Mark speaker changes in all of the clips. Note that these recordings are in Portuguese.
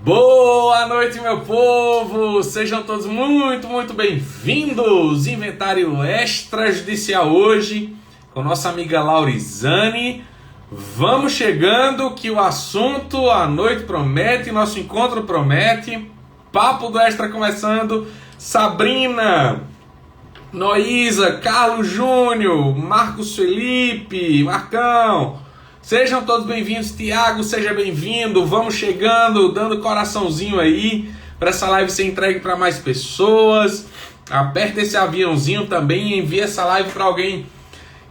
Speaker 1: Boa noite, meu povo! Sejam todos muito bem-vindos! Inventário extrajudicial hoje com nossa amiga Laurizane. Vamos chegando que o assunto, a noite promete, nosso encontro promete. Papo do Extra começando. Sabrina, Noísa, Carlos Júnior, Marcos Felipe, Marcão. Sejam todos bem-vindos. Tiago, seja bem-vindo. Vamos chegando, dando coraçãozinho aí para essa live ser entregue para mais pessoas. Aperta esse aviãozinho também e envia essa live para alguém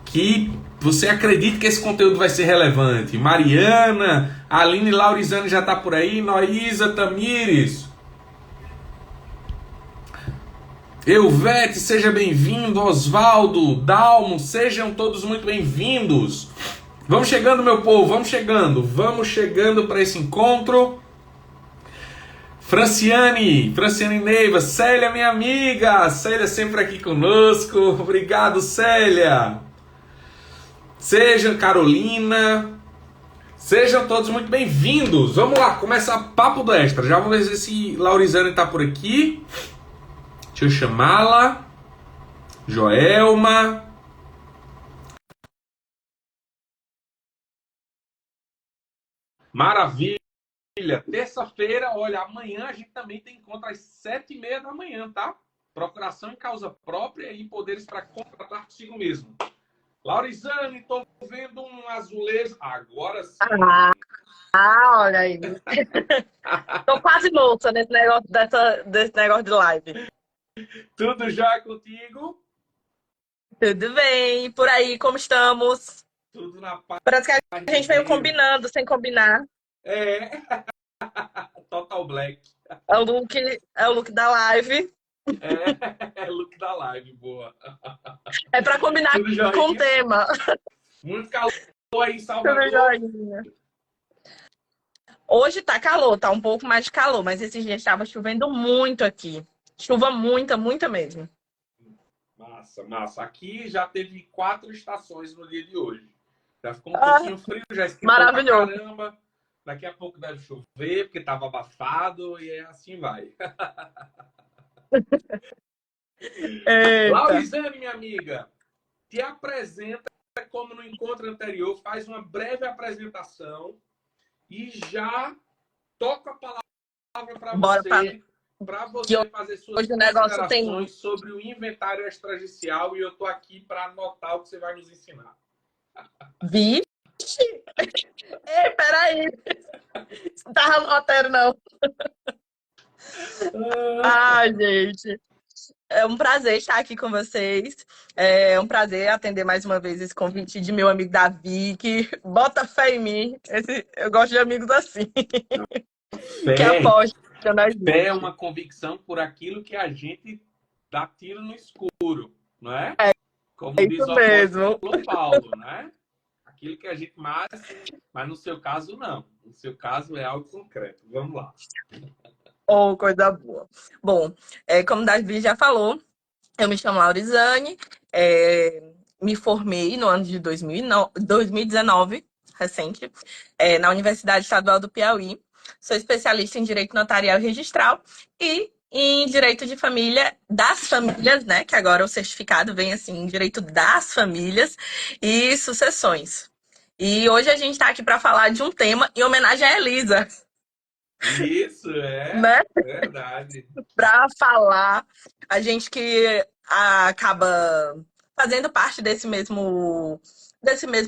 Speaker 1: que você acredita que esse conteúdo vai ser relevante. Mariana, Aline Laurizane já está por aí. Noísa, Tamires, Elvete, seja bem-vindo. Osvaldo, Dalmo, sejam todos muito bem-vindos. Vamos chegando, meu povo, vamos chegando para esse encontro. Franciane Neiva, Célia, minha amiga, Célia sempre aqui conosco, obrigado, Célia. Seja Carolina, sejam todos muito bem-vindos. Vamos lá, começar Papo do Extra. Já vamos ver se Laurizane está por aqui. Deixa eu chamá-la. Joelma. Maravilha. Terça-feira, olha, amanhã a gente também tem encontro às 7h30 da manhã, tá? Procuração em causa própria e poderes para contratar consigo mesmo. Laurizane, tô vendo um azulejo. Agora sim.
Speaker 2: Olha aí. Tô quase louca nesse negócio, desse negócio de live.
Speaker 1: Tudo já contigo?
Speaker 2: Tudo bem? Por aí, como estamos?
Speaker 1: Tudo na paz.
Speaker 2: Parece que a gente veio combinando, sem combinar.
Speaker 1: É. Total Black.
Speaker 2: É o look da live.
Speaker 1: É look da live, boa.
Speaker 2: É pra combinar com o tema.
Speaker 1: Muito calor aí em Salvador.
Speaker 2: Hoje tá calor, tá um pouco mais de calor, mas esses dias estava chovendo muito aqui. Chuva muita mesmo.
Speaker 1: Massa. Aqui já teve 4 estações no dia de hoje. Já ficou um pouquinho frio, já esquentou pra caramba. Daqui a pouco deve chover, porque tava abafado, e assim vai. Laurizane, minha amiga, te apresenta como no encontro anterior, faz uma breve apresentação e já toca a palavra para você. Para você fazer suas considerações sobre o inventário extrajudicial, e eu tô aqui para anotar o que você vai nos ensinar.
Speaker 2: Vixe! Ei, peraí! Não tava no roteiro, não. Ai, gente. É um prazer estar aqui com vocês. É um prazer atender mais uma vez esse convite de meu amigo Davi, que bota fé em mim. Eu gosto de amigos assim. Que apostam.
Speaker 1: Fé é uma convicção por aquilo que a gente dá tiro no escuro, não é? Como diz o apóstolo Paulo, né? Aquilo que a gente mas no seu caso não. No seu caso é algo concreto. Vamos lá.
Speaker 2: Oh, coisa boa. Bom, como o Davi já falou, eu me chamo Laurizane, me formei no ano de 2019, recente, na Universidade Estadual do Piauí. Sou especialista em Direito Notarial e Registral e em Direito de Família, das famílias, né? Que agora o certificado vem assim, Direito das Famílias e Sucessões. E hoje a gente está aqui para falar de um tema em homenagem à Elisa.
Speaker 1: Isso,
Speaker 2: né?
Speaker 1: Verdade.
Speaker 2: Para falar, a gente que acaba fazendo parte desse mesmo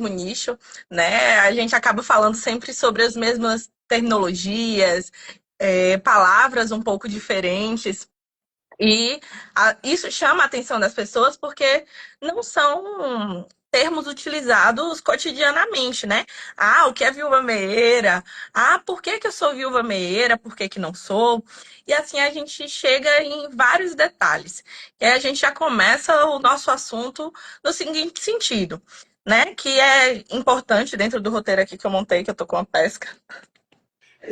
Speaker 2: nicho, né? A gente acaba falando sempre sobre as mesmas terminologias, palavras um pouco diferentes. E isso chama a atenção das pessoas porque não são termos utilizados cotidianamente, né? Ah, o que é viúva meeira? Ah, por que eu sou viúva meeira? Por que não sou? E assim a gente chega em vários detalhes. E aí a gente já começa o nosso assunto no seguinte sentido, né? Que é importante dentro do roteiro aqui que eu montei, que eu tô com a pesca.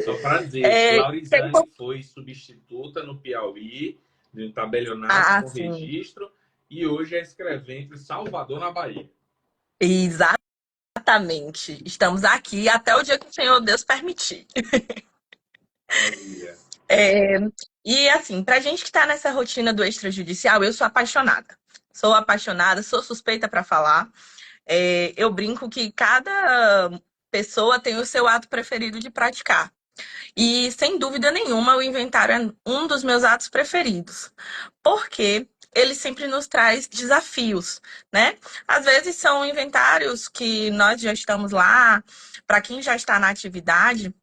Speaker 1: Só para dizer, Laurizane foi substituta no Piauí, de um tabelionato com registro, e hoje é escrevente em Salvador, na Bahia.
Speaker 2: Exatamente. Estamos aqui até o dia que o Senhor Deus permitir. É, e assim, pra gente que tá nessa rotina do extrajudicial, eu sou apaixonada. Sou apaixonada, sou suspeita para falar. Eu brinco que cada pessoa tem o seu ato preferido de praticar. E, sem dúvida nenhuma, o inventário é um dos meus atos preferidos. Porque ele sempre nos traz desafios, né? Às vezes são inventários que nós já estamos lá, para quem já está na atividade,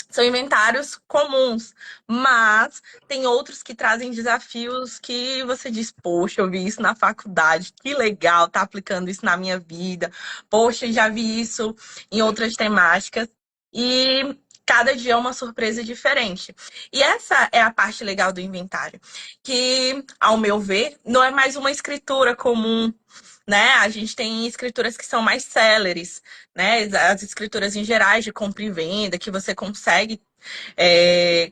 Speaker 2: são inventários comuns, mas tem outros que trazem desafios que você diz, poxa, eu vi isso na faculdade, que legal, tá aplicando isso na minha vida. Poxa, já vi isso em outras temáticas. E cada dia é uma surpresa diferente. E essa é a parte legal do inventário, que, ao meu ver, não é mais uma escritura comum, né? A gente tem escrituras que são mais céleres, né? As escrituras em gerais de compra e venda, que você consegue,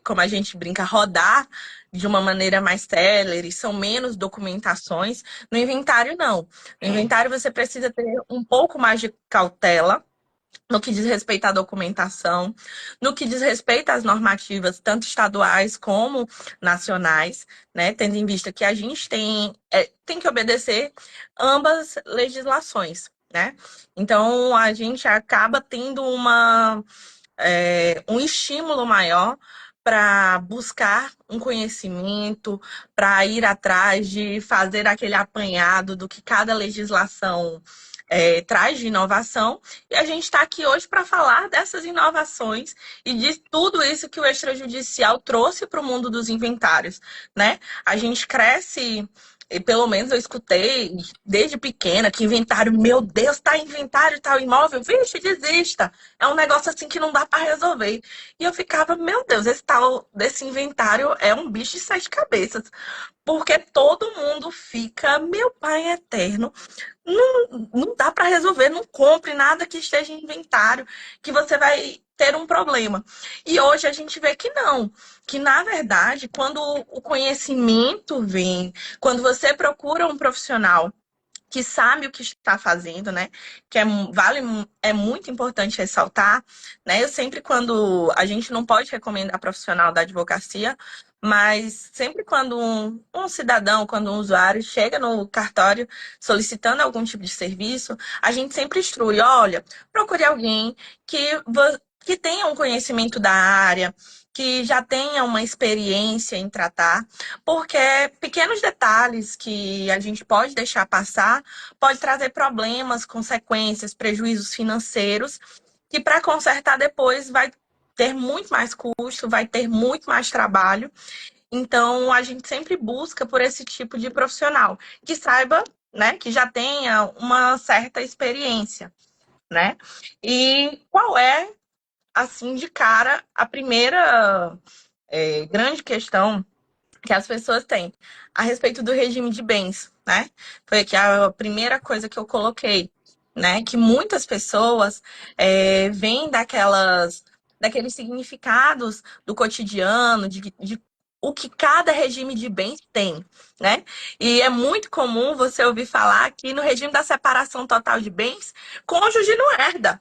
Speaker 2: como a gente brinca, rodar de uma maneira mais célere, são menos documentações. No inventário, não. No inventário, você precisa ter um pouco mais de cautela no que diz respeito à documentação, no que diz respeito às normativas, tanto estaduais como nacionais, né? Tendo em vista que a gente tem que obedecer ambas legislações, né? Então, a gente acaba tendo um estímulo maior para buscar um conhecimento, para ir atrás de fazer aquele apanhado do que cada legislação traz de inovação. E a gente está aqui hoje para falar dessas inovações e de tudo isso que o extrajudicial trouxe para o mundo dos inventários, né? A gente cresce. E pelo menos eu escutei desde pequena que inventário, meu Deus, tá inventário, tal imóvel, vixe, desista. É um negócio assim que não dá para resolver. E eu ficava, meu Deus, esse tal desse inventário é um bicho de sete cabeças. Porque todo mundo fica, meu pai eterno, não dá para resolver, não compre nada que esteja em inventário, que você vai ter um problema. E hoje a gente vê que não, que na verdade, quando o conhecimento vem, quando você procura um profissional que sabe o que está fazendo, né? Que é muito importante ressaltar, né? Eu sempre, quando a gente não pode recomendar profissional da advocacia, mas sempre quando um cidadão, quando um usuário chega no cartório solicitando algum tipo de serviço, a gente sempre instrui, olha, procure alguém que tenha um conhecimento da área, que já tenha uma experiência em tratar, porque pequenos detalhes que a gente pode deixar passar pode trazer problemas, consequências, prejuízos financeiros, que para consertar depois vai ter muito mais custo, vai ter muito mais trabalho. Então, a gente sempre busca por esse tipo de profissional que saiba, né, que já tenha uma certa experiência, né? E qual é, assim, de cara, a primeira grande questão que as pessoas têm a respeito do regime de bens, né? Foi aqui a primeira coisa que eu coloquei, né? Que muitas pessoas vêm daqueles significados do cotidiano, de o que cada regime de bens tem, né? E é muito comum você ouvir falar que no regime da separação total de bens, cônjuge não herda.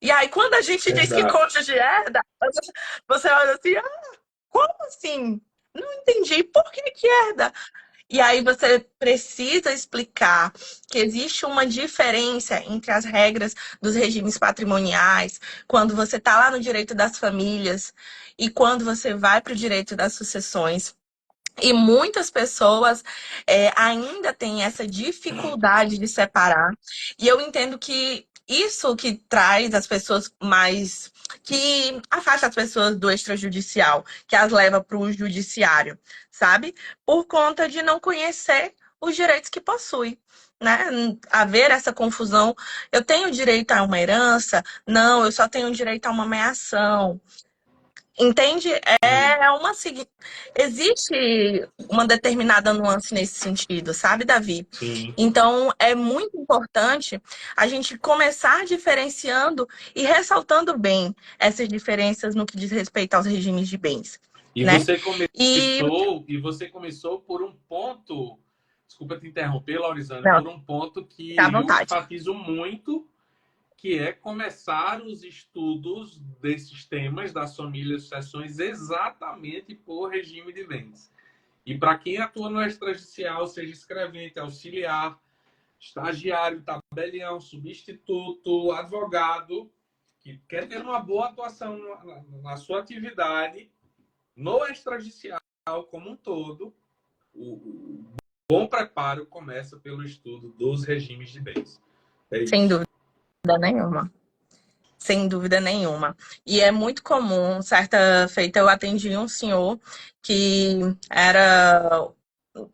Speaker 2: E aí, quando a gente diz que
Speaker 1: Exato.
Speaker 2: cônjuge herda, você olha assim, como assim? Não entendi. Por que que herda? E aí você precisa explicar que existe uma diferença entre as regras dos regimes patrimoniais, quando você está lá no direito das famílias e quando você vai para o direito das sucessões. E muitas pessoas ainda têm essa dificuldade de separar. E eu entendo que isso que traz as pessoas mais. Que afasta as pessoas do extrajudicial, que as leva para o judiciário, sabe? Por conta de não conhecer os direitos que possui. Né? Haver essa confusão. Eu tenho direito a uma herança? Não, eu só tenho direito a uma meação. Entende? Existe uma determinada nuance nesse sentido, sabe, Davi?
Speaker 1: Sim.
Speaker 2: Então, é muito importante a gente começar diferenciando e ressaltando bem essas diferenças no que diz respeito aos regimes de bens,
Speaker 1: E
Speaker 2: né?
Speaker 1: você
Speaker 2: E,
Speaker 1: começou por um ponto, desculpa te interromper, Laurizana,
Speaker 2: não,
Speaker 1: por um ponto
Speaker 2: tá à
Speaker 1: que eu
Speaker 2: vontade.
Speaker 1: enfatizo muito, que é começar os estudos desses temas das famílias e sucessões exatamente por regime de bens. E para quem atua no extrajudicial, seja escrevente, auxiliar, estagiário, tabelião, substituto, advogado, que quer ter uma boa atuação na sua atividade, no extrajudicial como um todo, o bom preparo começa pelo estudo dos regimes de bens. É
Speaker 2: Sem
Speaker 1: isso.
Speaker 2: dúvida nenhuma. Sem dúvida nenhuma. E é muito comum, certa feita eu atendi um senhor que era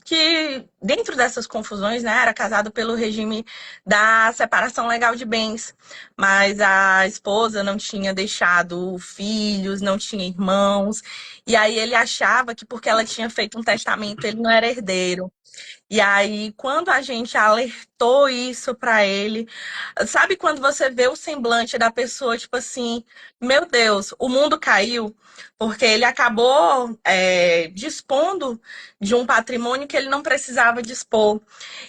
Speaker 2: que dentro dessas confusões, né, era casado pelo regime da separação legal de bens, mas a esposa não tinha deixado filhos, não tinha irmãos, e aí ele achava que porque ela tinha feito um testamento, ele não era herdeiro. E aí, quando a gente alertou isso para ele, sabe quando você vê o semblante da pessoa, tipo assim, meu Deus, o mundo caiu, porque ele acabou dispondo de um patrimônio que ele não precisava dispor.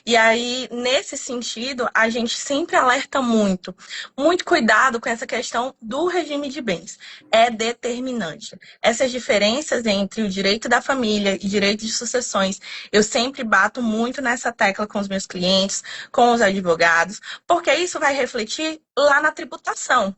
Speaker 2: E aí, nesse sentido, a gente sempre alerta muito, muito cuidado com essa questão do regime de bens. É determinante. Essas diferenças entre o direito da família e direito de sucessões, eu sempre bato muito nessa tecla com os meus clientes, com os advogados, porque isso vai refletir lá na tributação.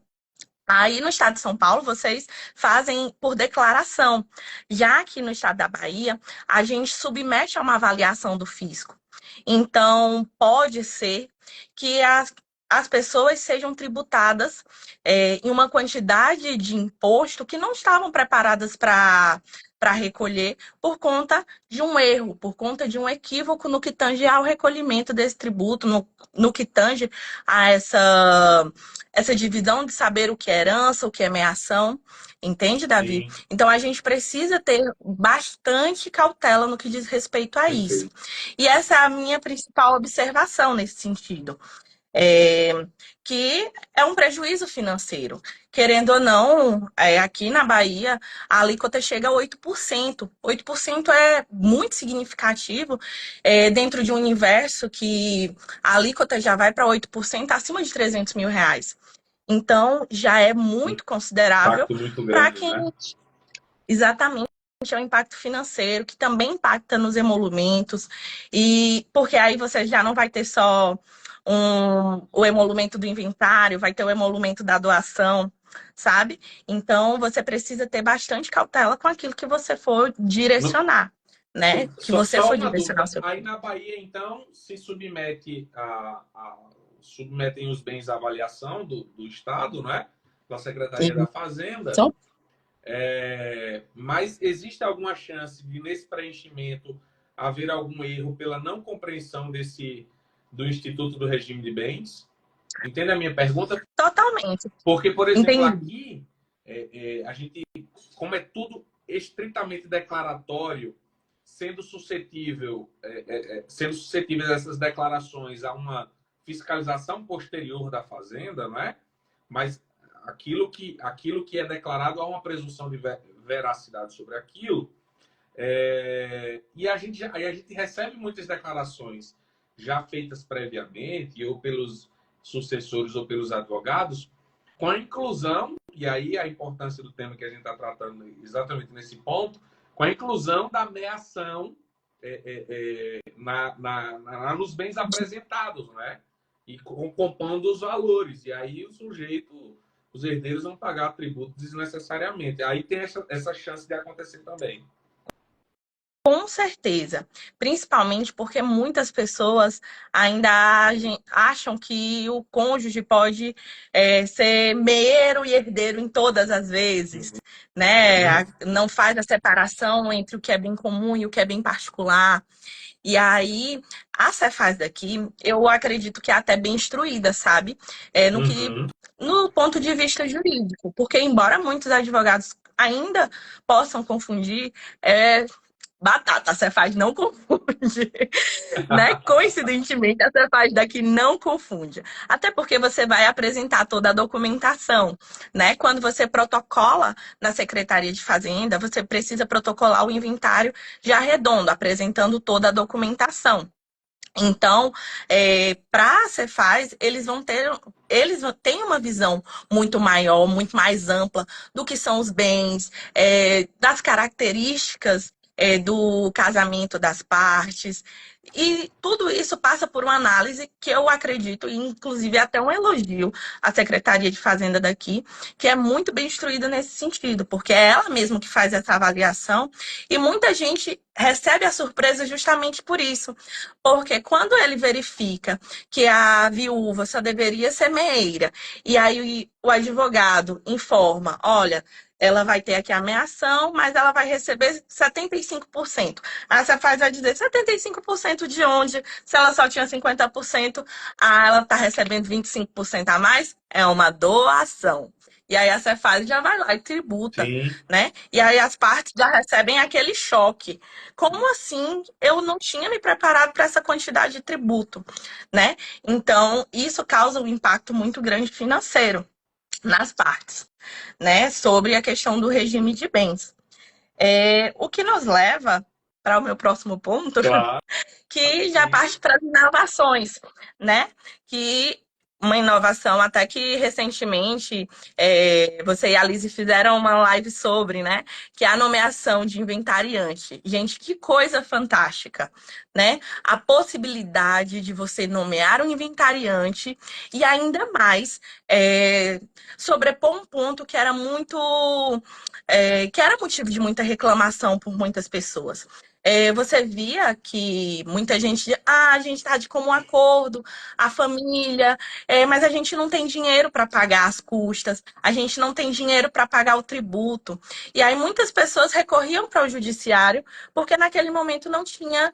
Speaker 2: Aí no estado de São Paulo, vocês fazem por declaração. Já que no estado da Bahia, a gente submete a uma avaliação do fisco. Então, pode ser que as pessoas sejam tributadas em uma quantidade de imposto que não estavam preparadas para recolher por conta de um erro, por conta de um equívoco no que tange ao recolhimento desse tributo, no que tange a essa divisão de saber o que é herança, o que é meação. Entende, Davi?
Speaker 1: Sim,
Speaker 2: Então a gente precisa ter bastante cautela no que diz respeito a isso.
Speaker 1: perfeito.
Speaker 2: E essa é a minha principal observação nesse sentido. É, que é um prejuízo financeiro. Querendo ou não, aqui na Bahia, a alíquota chega a 8%. 8% é muito significativo dentro de um universo que a alíquota já vai para 8% acima de R$ 300 mil. Então, já é muito considerável
Speaker 1: Impacto muito
Speaker 2: para
Speaker 1: grande,
Speaker 2: quem
Speaker 1: né?
Speaker 2: exatamente é o impacto financeiro, que também impacta nos emolumentos, e porque aí você já não vai ter só o emolumento do inventário, vai ter o emolumento da doação, sabe? Então, você precisa ter bastante cautela com aquilo que você for
Speaker 1: No-
Speaker 2: direcionar, né? Que você
Speaker 1: só
Speaker 2: for
Speaker 1: uma
Speaker 2: direcionar o
Speaker 1: dúvida.
Speaker 2: seu.
Speaker 1: Aí na Bahia, então, se submetem os bens à avaliação do Estado, né? Da Secretaria da Fazenda.
Speaker 2: Isso.
Speaker 1: Mas existe alguma chance de, nesse preenchimento, haver algum erro pela não compreensão do Instituto do Regime de Bens? Entende a minha pergunta?
Speaker 2: Totalmente.
Speaker 1: Porque, por exemplo,
Speaker 2: Entendi.
Speaker 1: aqui, a gente, como é tudo estritamente declaratório, sendo suscetíveis essas declarações a uma fiscalização posterior da Fazenda, não é? Mas aquilo que é declarado há uma presunção de veracidade sobre aquilo. E aí a gente recebe muitas declarações já feitas previamente, ou pelos sucessores ou pelos advogados, com a inclusão, e aí a importância do tema que a gente está tratando exatamente nesse ponto, com a inclusão da meação nos bens apresentados, não é? E compondo os valores. E aí os herdeiros vão pagar tributo desnecessariamente. Aí tem essa chance de acontecer também.
Speaker 2: Com certeza, principalmente porque muitas pessoas ainda acham que o cônjuge pode ser meio e herdeiro em todas as vezes, né? Não faz a separação entre o que é bem comum e o que é bem particular. E aí, a Cefaz daqui, eu acredito que é até bem instruída, sabe?
Speaker 1: Uhum.
Speaker 2: No ponto de vista jurídico, porque embora muitos advogados ainda possam confundir, batata, a Cefaz não confunde, né? Coincidentemente, a Cefaz daqui não confunde. Até porque você vai apresentar toda a documentação, né? Quando você protocola na Secretaria de Fazenda, você precisa protocolar o inventário já redondo, apresentando toda a documentação. Então, para a Cefaz, eles vão ter eles têm uma visão muito maior, muito mais ampla do que são os bens, das características do casamento das partes. E tudo isso passa por uma análise que eu acredito, e inclusive até um elogio à Secretaria de Fazenda daqui, que é muito bem instruída nesse sentido, porque é ela mesma que faz essa avaliação e muita gente recebe a surpresa justamente por isso. Porque quando ele verifica que a viúva só deveria ser meeira, e aí o advogado informa, olha, ela vai ter aqui a ameação, mas ela vai receber 75%. Aí você faz vai dizer 75% de onde? Se ela só tinha 50%, ela está recebendo 25% a mais? É uma doação. E aí a Cefaz já vai lá e tributa,
Speaker 1: Sim,
Speaker 2: né? E aí as partes já recebem aquele choque. Como assim? Eu não tinha me preparado para essa quantidade de tributo, né? Então, isso causa um impacto muito grande financeiro nas partes, né? Sobre a questão do regime de bens. O que nos leva para o meu próximo ponto,
Speaker 1: claro,
Speaker 2: que já
Speaker 1: sim.
Speaker 2: parte para as inovações, né? Que uma inovação até que recentemente você e a Lizzie fizeram uma live sobre, né? Que é a nomeação de inventariante. Gente, que coisa fantástica, né? A possibilidade de você nomear um inventariante e ainda mais sobrepor um ponto que era que era motivo de muita reclamação por muitas pessoas. Você via que muita gente, a gente está de comum acordo, a família, mas a gente não tem dinheiro para pagar as custas, a gente não tem dinheiro para pagar o tributo. E aí muitas pessoas recorriam para o judiciário porque naquele momento não dispunham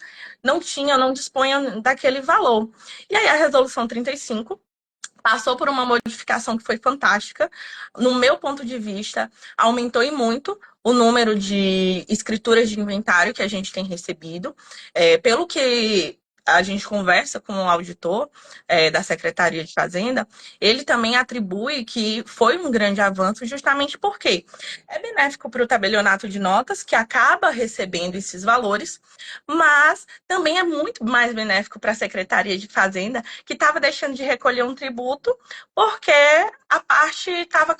Speaker 2: daquele valor. E aí a Resolução 35 passou por uma modificação que foi fantástica. No meu ponto de vista, aumentou e muito o número de escrituras de inventário que a gente tem recebido. Pelo que a gente conversa com o auditor da Secretaria de Fazenda, ele também atribui que foi um grande avanço justamente porque é benéfico para o tabelionato de notas, que acaba recebendo esses valores, mas também é muito mais benéfico para a Secretaria de Fazenda, que estava deixando de recolher um tributo porque a parte estava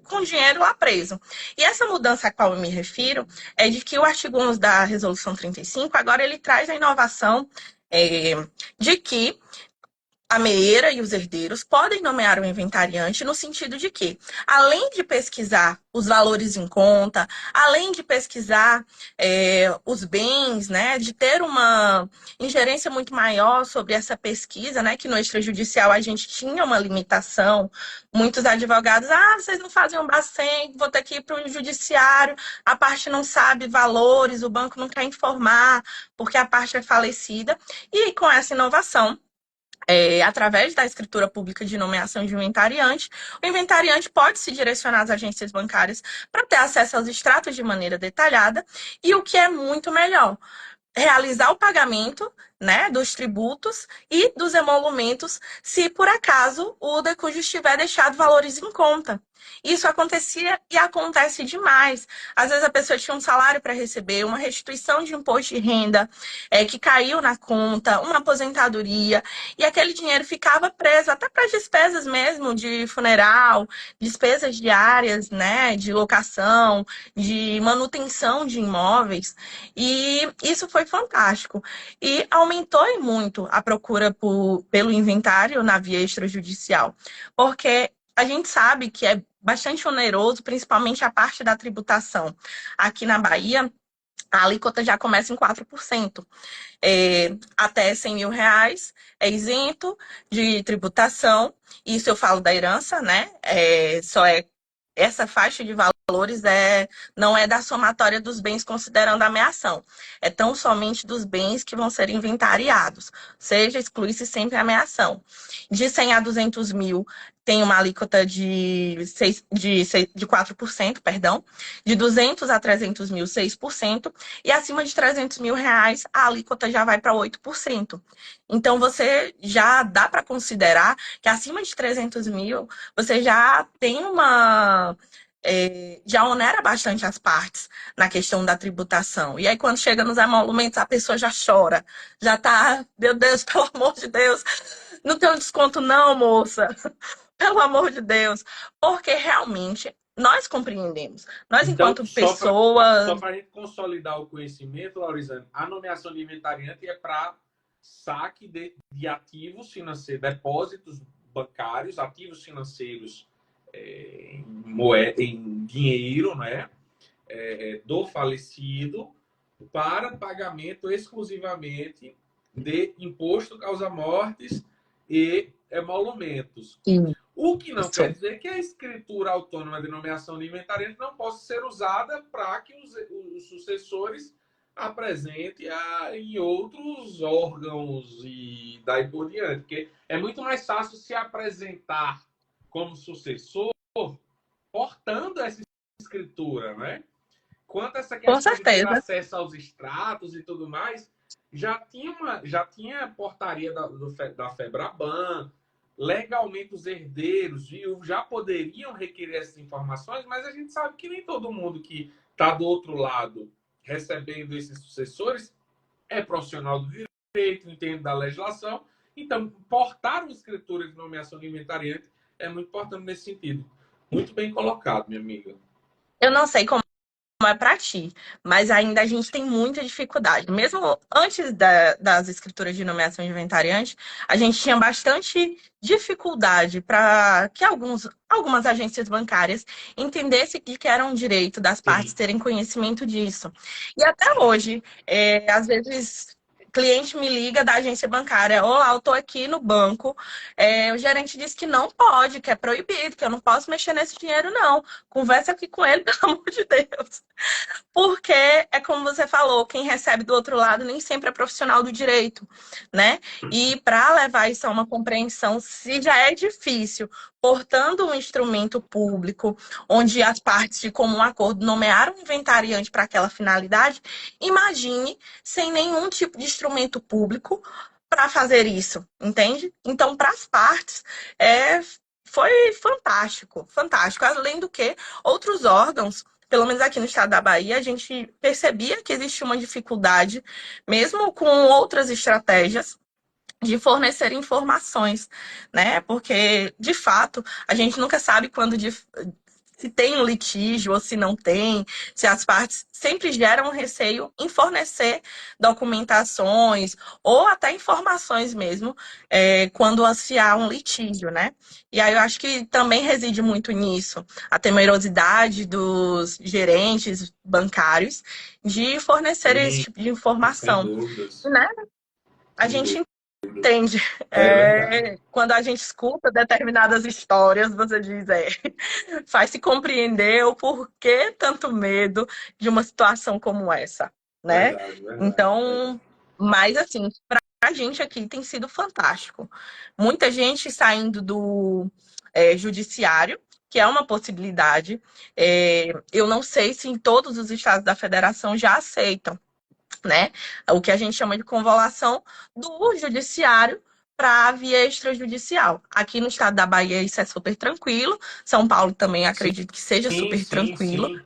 Speaker 2: com dinheiro lá preso. E essa mudança a qual eu me refiro é de que o artigo 11 da Resolução 35, agora ele traz a inovação de que a meeira e os herdeiros podem nomear o inventariante no sentido de que, além de pesquisar os valores em conta, além de pesquisar os bens, né, de ter uma ingerência muito maior sobre essa pesquisa, né, que no extrajudicial a gente tinha uma limitação, muitos advogados, vocês não fazem um bacen, vou ter que ir para o judiciário, a parte não sabe valores, o banco não quer informar, porque a parte é falecida, e com essa inovação, através da escritura pública de nomeação de inventariante, o inventariante pode se direcionar às agências bancárias para ter acesso aos extratos de maneira detalhada e o que é muito melhor, realizar o pagamento, né, dos tributos e dos emolumentos, se por acaso o decujo estiver deixado valores em conta. Isso acontecia e acontece demais. Às vezes a pessoa tinha um salário para receber, uma restituição de imposto de renda que caiu na conta, uma aposentadoria, e aquele dinheiro ficava preso até para as despesas mesmo de funeral, despesas diárias, né, de locação, de manutenção de imóveis. E isso foi fantástico. E aumentou e muito a procura pelo inventário na via extrajudicial, porque a gente sabe que é bastante oneroso, principalmente a parte da tributação. Aqui na Bahia, a alíquota já começa em 4%. Até 100 mil reais é isento de tributação. Isso eu falo da herança, né? Só é essa faixa de valores não é da somatória dos bens considerando a ameação. É tão somente dos bens que vão ser inventariados. Ou seja, exclui-se sempre a ameação. De 100 a 200 mil tem uma alíquota de 4%, perdão. De 200 a 300 mil, 6%. E acima de 300 mil reais, a alíquota já vai para 8%. Então, você já dá para considerar que acima de 300 mil, você já tem já onera bastante as partes na questão da tributação. E aí, quando chega nos emolumentos, a pessoa já chora. Já tá, meu Deus, pelo amor de Deus, não tem um desconto não, moça. Pelo amor de Deus. Porque realmente nós compreendemos. Nós,
Speaker 1: Então,
Speaker 2: enquanto
Speaker 1: só
Speaker 2: pessoas.
Speaker 1: para a gente consolidar o conhecimento, Laurizane, a nomeação de inventariante é para saque de ativos financeiros, depósitos bancários, ativos financeiros em, moeda, em dinheiro, né? Do falecido para pagamento exclusivamente de imposto causa-mortes e emolumentos. O que não quer
Speaker 2: Isso.
Speaker 1: dizer que a escritura autônoma de nomeação de inventariante não possa ser usada para que os sucessores apresentem em outros órgãos e daí por diante. Porque é muito mais fácil se apresentar como sucessor portando essa escritura, né? Quanto a essa
Speaker 2: Com
Speaker 1: questão de ter
Speaker 2: certeza.
Speaker 1: acesso aos extratos e tudo mais, já tinha portaria da FEBRABAN, legalmente os herdeiros já poderiam requerer essas informações, mas a gente sabe que nem todo mundo que está do outro lado recebendo esses sucessores é profissional do direito, entende da legislação. Então, portar uma escritura de nomeação de inventariante é muito importante nesse sentido. Muito bem colocado, minha amiga.
Speaker 2: Eu não sei como é para ti, mas ainda a gente tem muita dificuldade. Mesmo antes das escrituras de nomeação de inventariante, a gente tinha bastante dificuldade para que algumas agências bancárias entendessem que era um direito das partes
Speaker 1: Sim.
Speaker 2: terem conhecimento disso. E até hoje, às vezes. Cliente me liga da agência bancária. Olá, eu estou aqui no banco. O gerente disse que não pode, que é proibido, que eu não posso mexer nesse dinheiro, não. Conversa aqui com ele, pelo amor de Deus. Porque é como você falou, quem recebe do outro lado nem sempre é profissional do direito, né? E para levar isso a uma compreensão, se já é difícil, portando um instrumento público, onde as partes de comum acordo nomearam um inventariante para aquela finalidade, imagine sem nenhum tipo de instrumento público para fazer isso, entende? Então, para as partes, foi fantástico, fantástico. Além do que, outros órgãos pelo menos aqui no estado da Bahia, a gente percebia que existia uma dificuldade, mesmo com outras estratégias, de fornecer informações, né? Porque, de fato, a gente nunca sabe quando se tem um litígio ou se não tem, se as partes sempre geram um receio em fornecer documentações ou até informações mesmo, quando se há um litígio, né? E aí eu acho que também reside muito nisso, a temerosidade dos gerentes bancários de fornecer esse
Speaker 1: Sim,
Speaker 2: tipo de
Speaker 1: sem
Speaker 2: informação,
Speaker 1: dúvidas.
Speaker 2: né? A
Speaker 1: Sem
Speaker 2: gente
Speaker 1: dúvidas.
Speaker 2: entende.
Speaker 1: É verdade.
Speaker 2: Quando a gente escuta determinadas histórias, você diz, faz-se compreender o porquê tanto medo de uma situação como essa, né?
Speaker 1: Verdade, verdade, verdade.
Speaker 2: Então, mas assim, para a gente aqui tem sido fantástico. Muita gente saindo do judiciário, que é uma possibilidade. Eu não sei se em todos os estados da federação já aceitam, né? O que a gente chama de convolução do judiciário para a via extrajudicial. Aqui no estado da Bahia isso é super tranquilo. São Paulo também acredito que seja
Speaker 1: Sim,
Speaker 2: super
Speaker 1: sim,
Speaker 2: tranquilo.
Speaker 1: sim.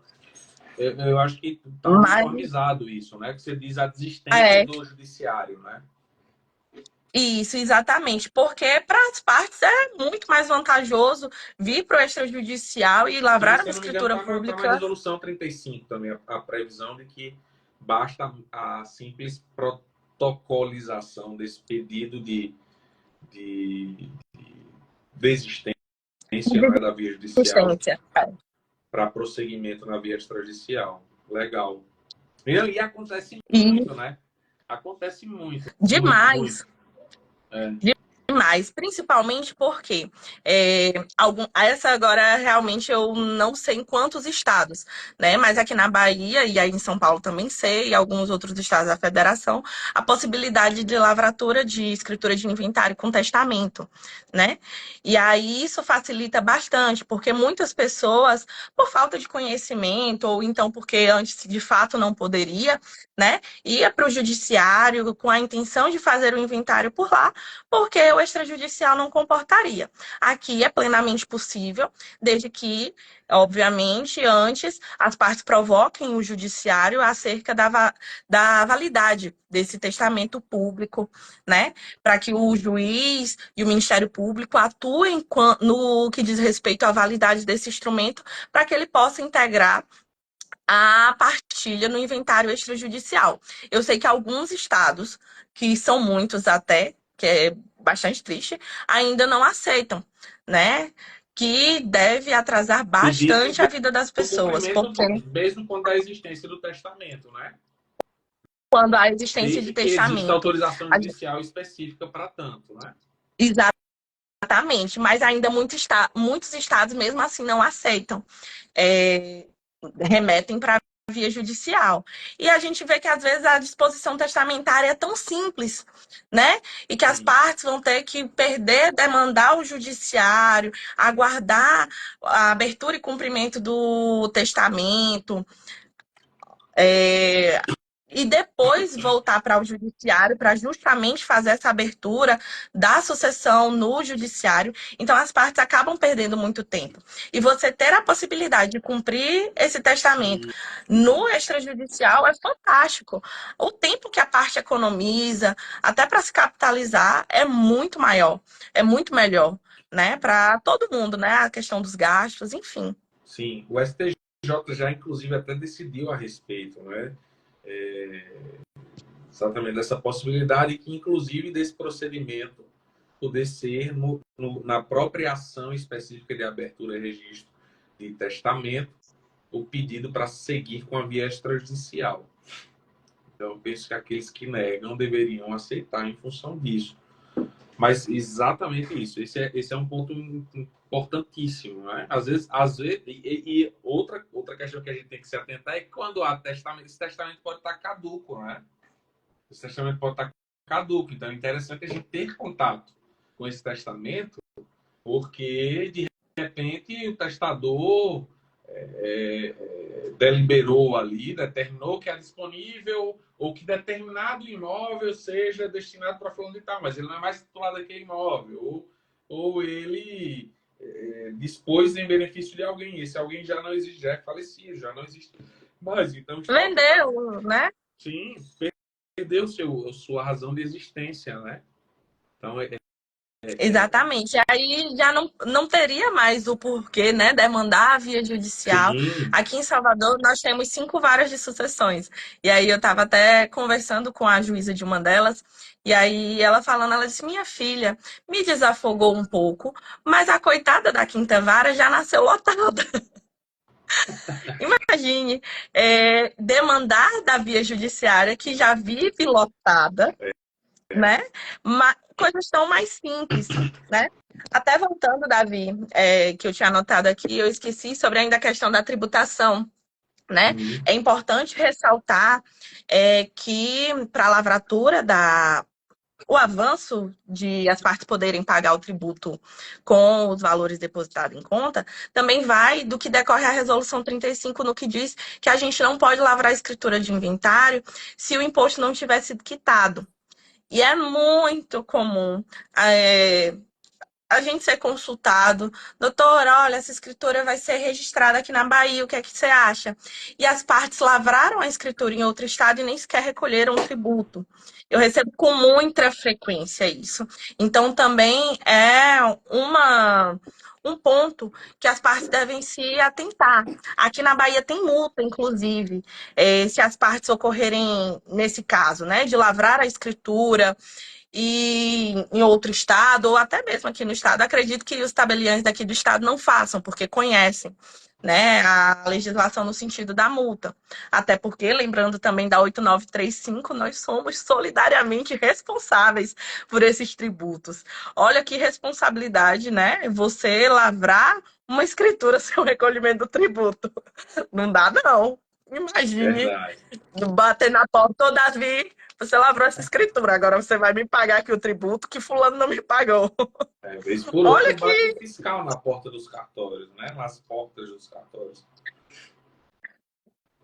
Speaker 1: Eu acho que está
Speaker 2: Mas
Speaker 1: uniformizado isso, né? Que você diz a desistência
Speaker 2: é
Speaker 1: do judiciário, né?
Speaker 2: isso, exatamente. Porque para as partes é muito mais vantajoso vir para o extrajudicial e
Speaker 1: E,
Speaker 2: lavrar
Speaker 1: se
Speaker 2: uma
Speaker 1: eu não me engano,
Speaker 2: escritura
Speaker 1: tá na
Speaker 2: pública.
Speaker 1: resolução 35 também, a previsão de que basta a simples protocolização desse pedido de desistência, não é, da via judicial
Speaker 2: Resistência.
Speaker 1: para prosseguimento na via extrajudicial. Legal. E acontece
Speaker 2: E
Speaker 1: muito, né? Acontece muito, muito, muito.
Speaker 2: demais.
Speaker 1: É.
Speaker 2: Demais, principalmente porque essa agora realmente eu não sei em quantos estados, né? Mas aqui na Bahia e aí em São Paulo também sei, e alguns outros estados da federação, a possibilidade de lavratura de escritura de inventário com testamento, né? E aí isso facilita bastante, porque muitas pessoas, por falta de conhecimento, ou então porque antes de fato não poderia, né? Ia para o judiciário com a intenção de fazer o inventário por lá porque o extrajudicial não comportaria. Aqui é plenamente possível, desde que, obviamente, antes as partes provoquem o judiciário acerca da validade desse testamento público, né? Para que o juiz e o Ministério Público atuem no que diz respeito à validade desse instrumento, para que ele possa integrar a partilha no inventário extrajudicial. Eu sei que alguns estados, que são muitos até, que é bastante triste, ainda não aceitam, né? Que deve atrasar
Speaker 1: Pedido
Speaker 2: bastante a vida das
Speaker 1: do
Speaker 2: pessoas,
Speaker 1: cumprimento,
Speaker 2: porque
Speaker 1: mesmo quando a existência do testamento, né?
Speaker 2: quando há existência de
Speaker 1: Desde que exista
Speaker 2: testamento,
Speaker 1: autorização
Speaker 2: a-
Speaker 1: judicial específica para tanto, né?
Speaker 2: exatamente, mas ainda muitos estados mesmo assim não aceitam. É, remetem para a via judicial. E a gente vê que às vezes a disposição testamentária é tão simples, né? E que as
Speaker 1: Sim.
Speaker 2: partes vão ter que perder, demandar o judiciário, aguardar a abertura e cumprimento do testamento, e depois voltar para o judiciário para justamente fazer essa abertura da sucessão no judiciário. Então, as partes acabam perdendo muito tempo. E você ter a possibilidade de cumprir esse testamento
Speaker 1: Sim.
Speaker 2: no extrajudicial é fantástico. O tempo que a parte economiza, até para se capitalizar, é muito maior, é muito melhor, né? Para todo mundo, né? A questão dos gastos, enfim.
Speaker 1: Sim. O STJ já, inclusive, até decidiu a respeito, né? Exatamente dessa possibilidade que, inclusive, desse procedimento poder ser na própria ação específica de abertura e registro de testamento o pedido para seguir com a via extrajudicial. Então, eu penso que aqueles que negam deveriam aceitar em função disso. Mas exatamente isso. Esse é um ponto importantíssimo, né? Às vezes e outra questão que a gente tem que se atentar é que quando há testamento, esse testamento pode estar caduco, né? Esse testamento pode estar caduco. Então, é interessante a gente ter contato com esse testamento, porque, de repente, o testador deliberou ali, determinou que é disponível ou que determinado imóvel seja destinado para fulano de tal, mas ele não é mais titular daquele imóvel, ou ele dispôs em benefício de alguém, esse alguém já não existe, já é falecido, já não existe mais, então está
Speaker 2: Vendeu, né?
Speaker 1: sim, perdeu sua razão de existência, né? Então,
Speaker 2: Exatamente. E aí já não teria mais o porquê, né, demandar a via judicial.
Speaker 1: sim,
Speaker 2: Aqui em Salvador, nós temos 5 varas de sucessões. E aí eu estava até conversando com a juíza de uma delas, e aí ela falando, ela disse, minha filha, me desafogou um pouco, mas a coitada da 5ª vara já nasceu lotada. Imagine, demandar da via judiciária, que já vive lotada, né? Coisas tão mais simples, né? Até voltando, Davi, que eu tinha anotado aqui, eu esqueci sobre ainda a questão da tributação, né?
Speaker 1: sim,
Speaker 2: É importante ressaltar que para a lavratura o avanço de as partes poderem pagar o tributo com os valores depositados em conta, também vai do que decorre a Resolução 35, no que diz que a gente não pode lavrar a escritura de inventário se o imposto não tiver sido quitado. E é muito comum a gente ser consultado. Doutor, olha, essa escritura vai ser registrada aqui na Bahia, o que é que você acha? E as partes lavraram a escritura em outro estado e nem sequer recolheram o tributo. Eu recebo com muita frequência isso. Então, também é um ponto que as partes devem se atentar. Aqui na Bahia tem multa, inclusive, se as partes ocorrerem nesse caso, né, de lavrar a escritura e em outro estado, ou até mesmo aqui no estado, acredito que os tabeliães daqui do estado não façam, porque conhecem, né, a legislação no sentido da multa. Até porque, lembrando também da 8935, nós somos solidariamente responsáveis por esses tributos. Olha que responsabilidade, né? Você lavrar uma escritura seu recolhimento do tributo. Não dá, não. Imagine
Speaker 1: verdade.
Speaker 2: bater na porta, ô Davi, você lavrou essa escritura, agora você vai me pagar aqui o tributo que fulano não me pagou.
Speaker 1: Vez por outra
Speaker 2: Olha
Speaker 1: bate um
Speaker 2: que
Speaker 1: fiscal na porta dos cartórios, né? Nas portas dos cartórios.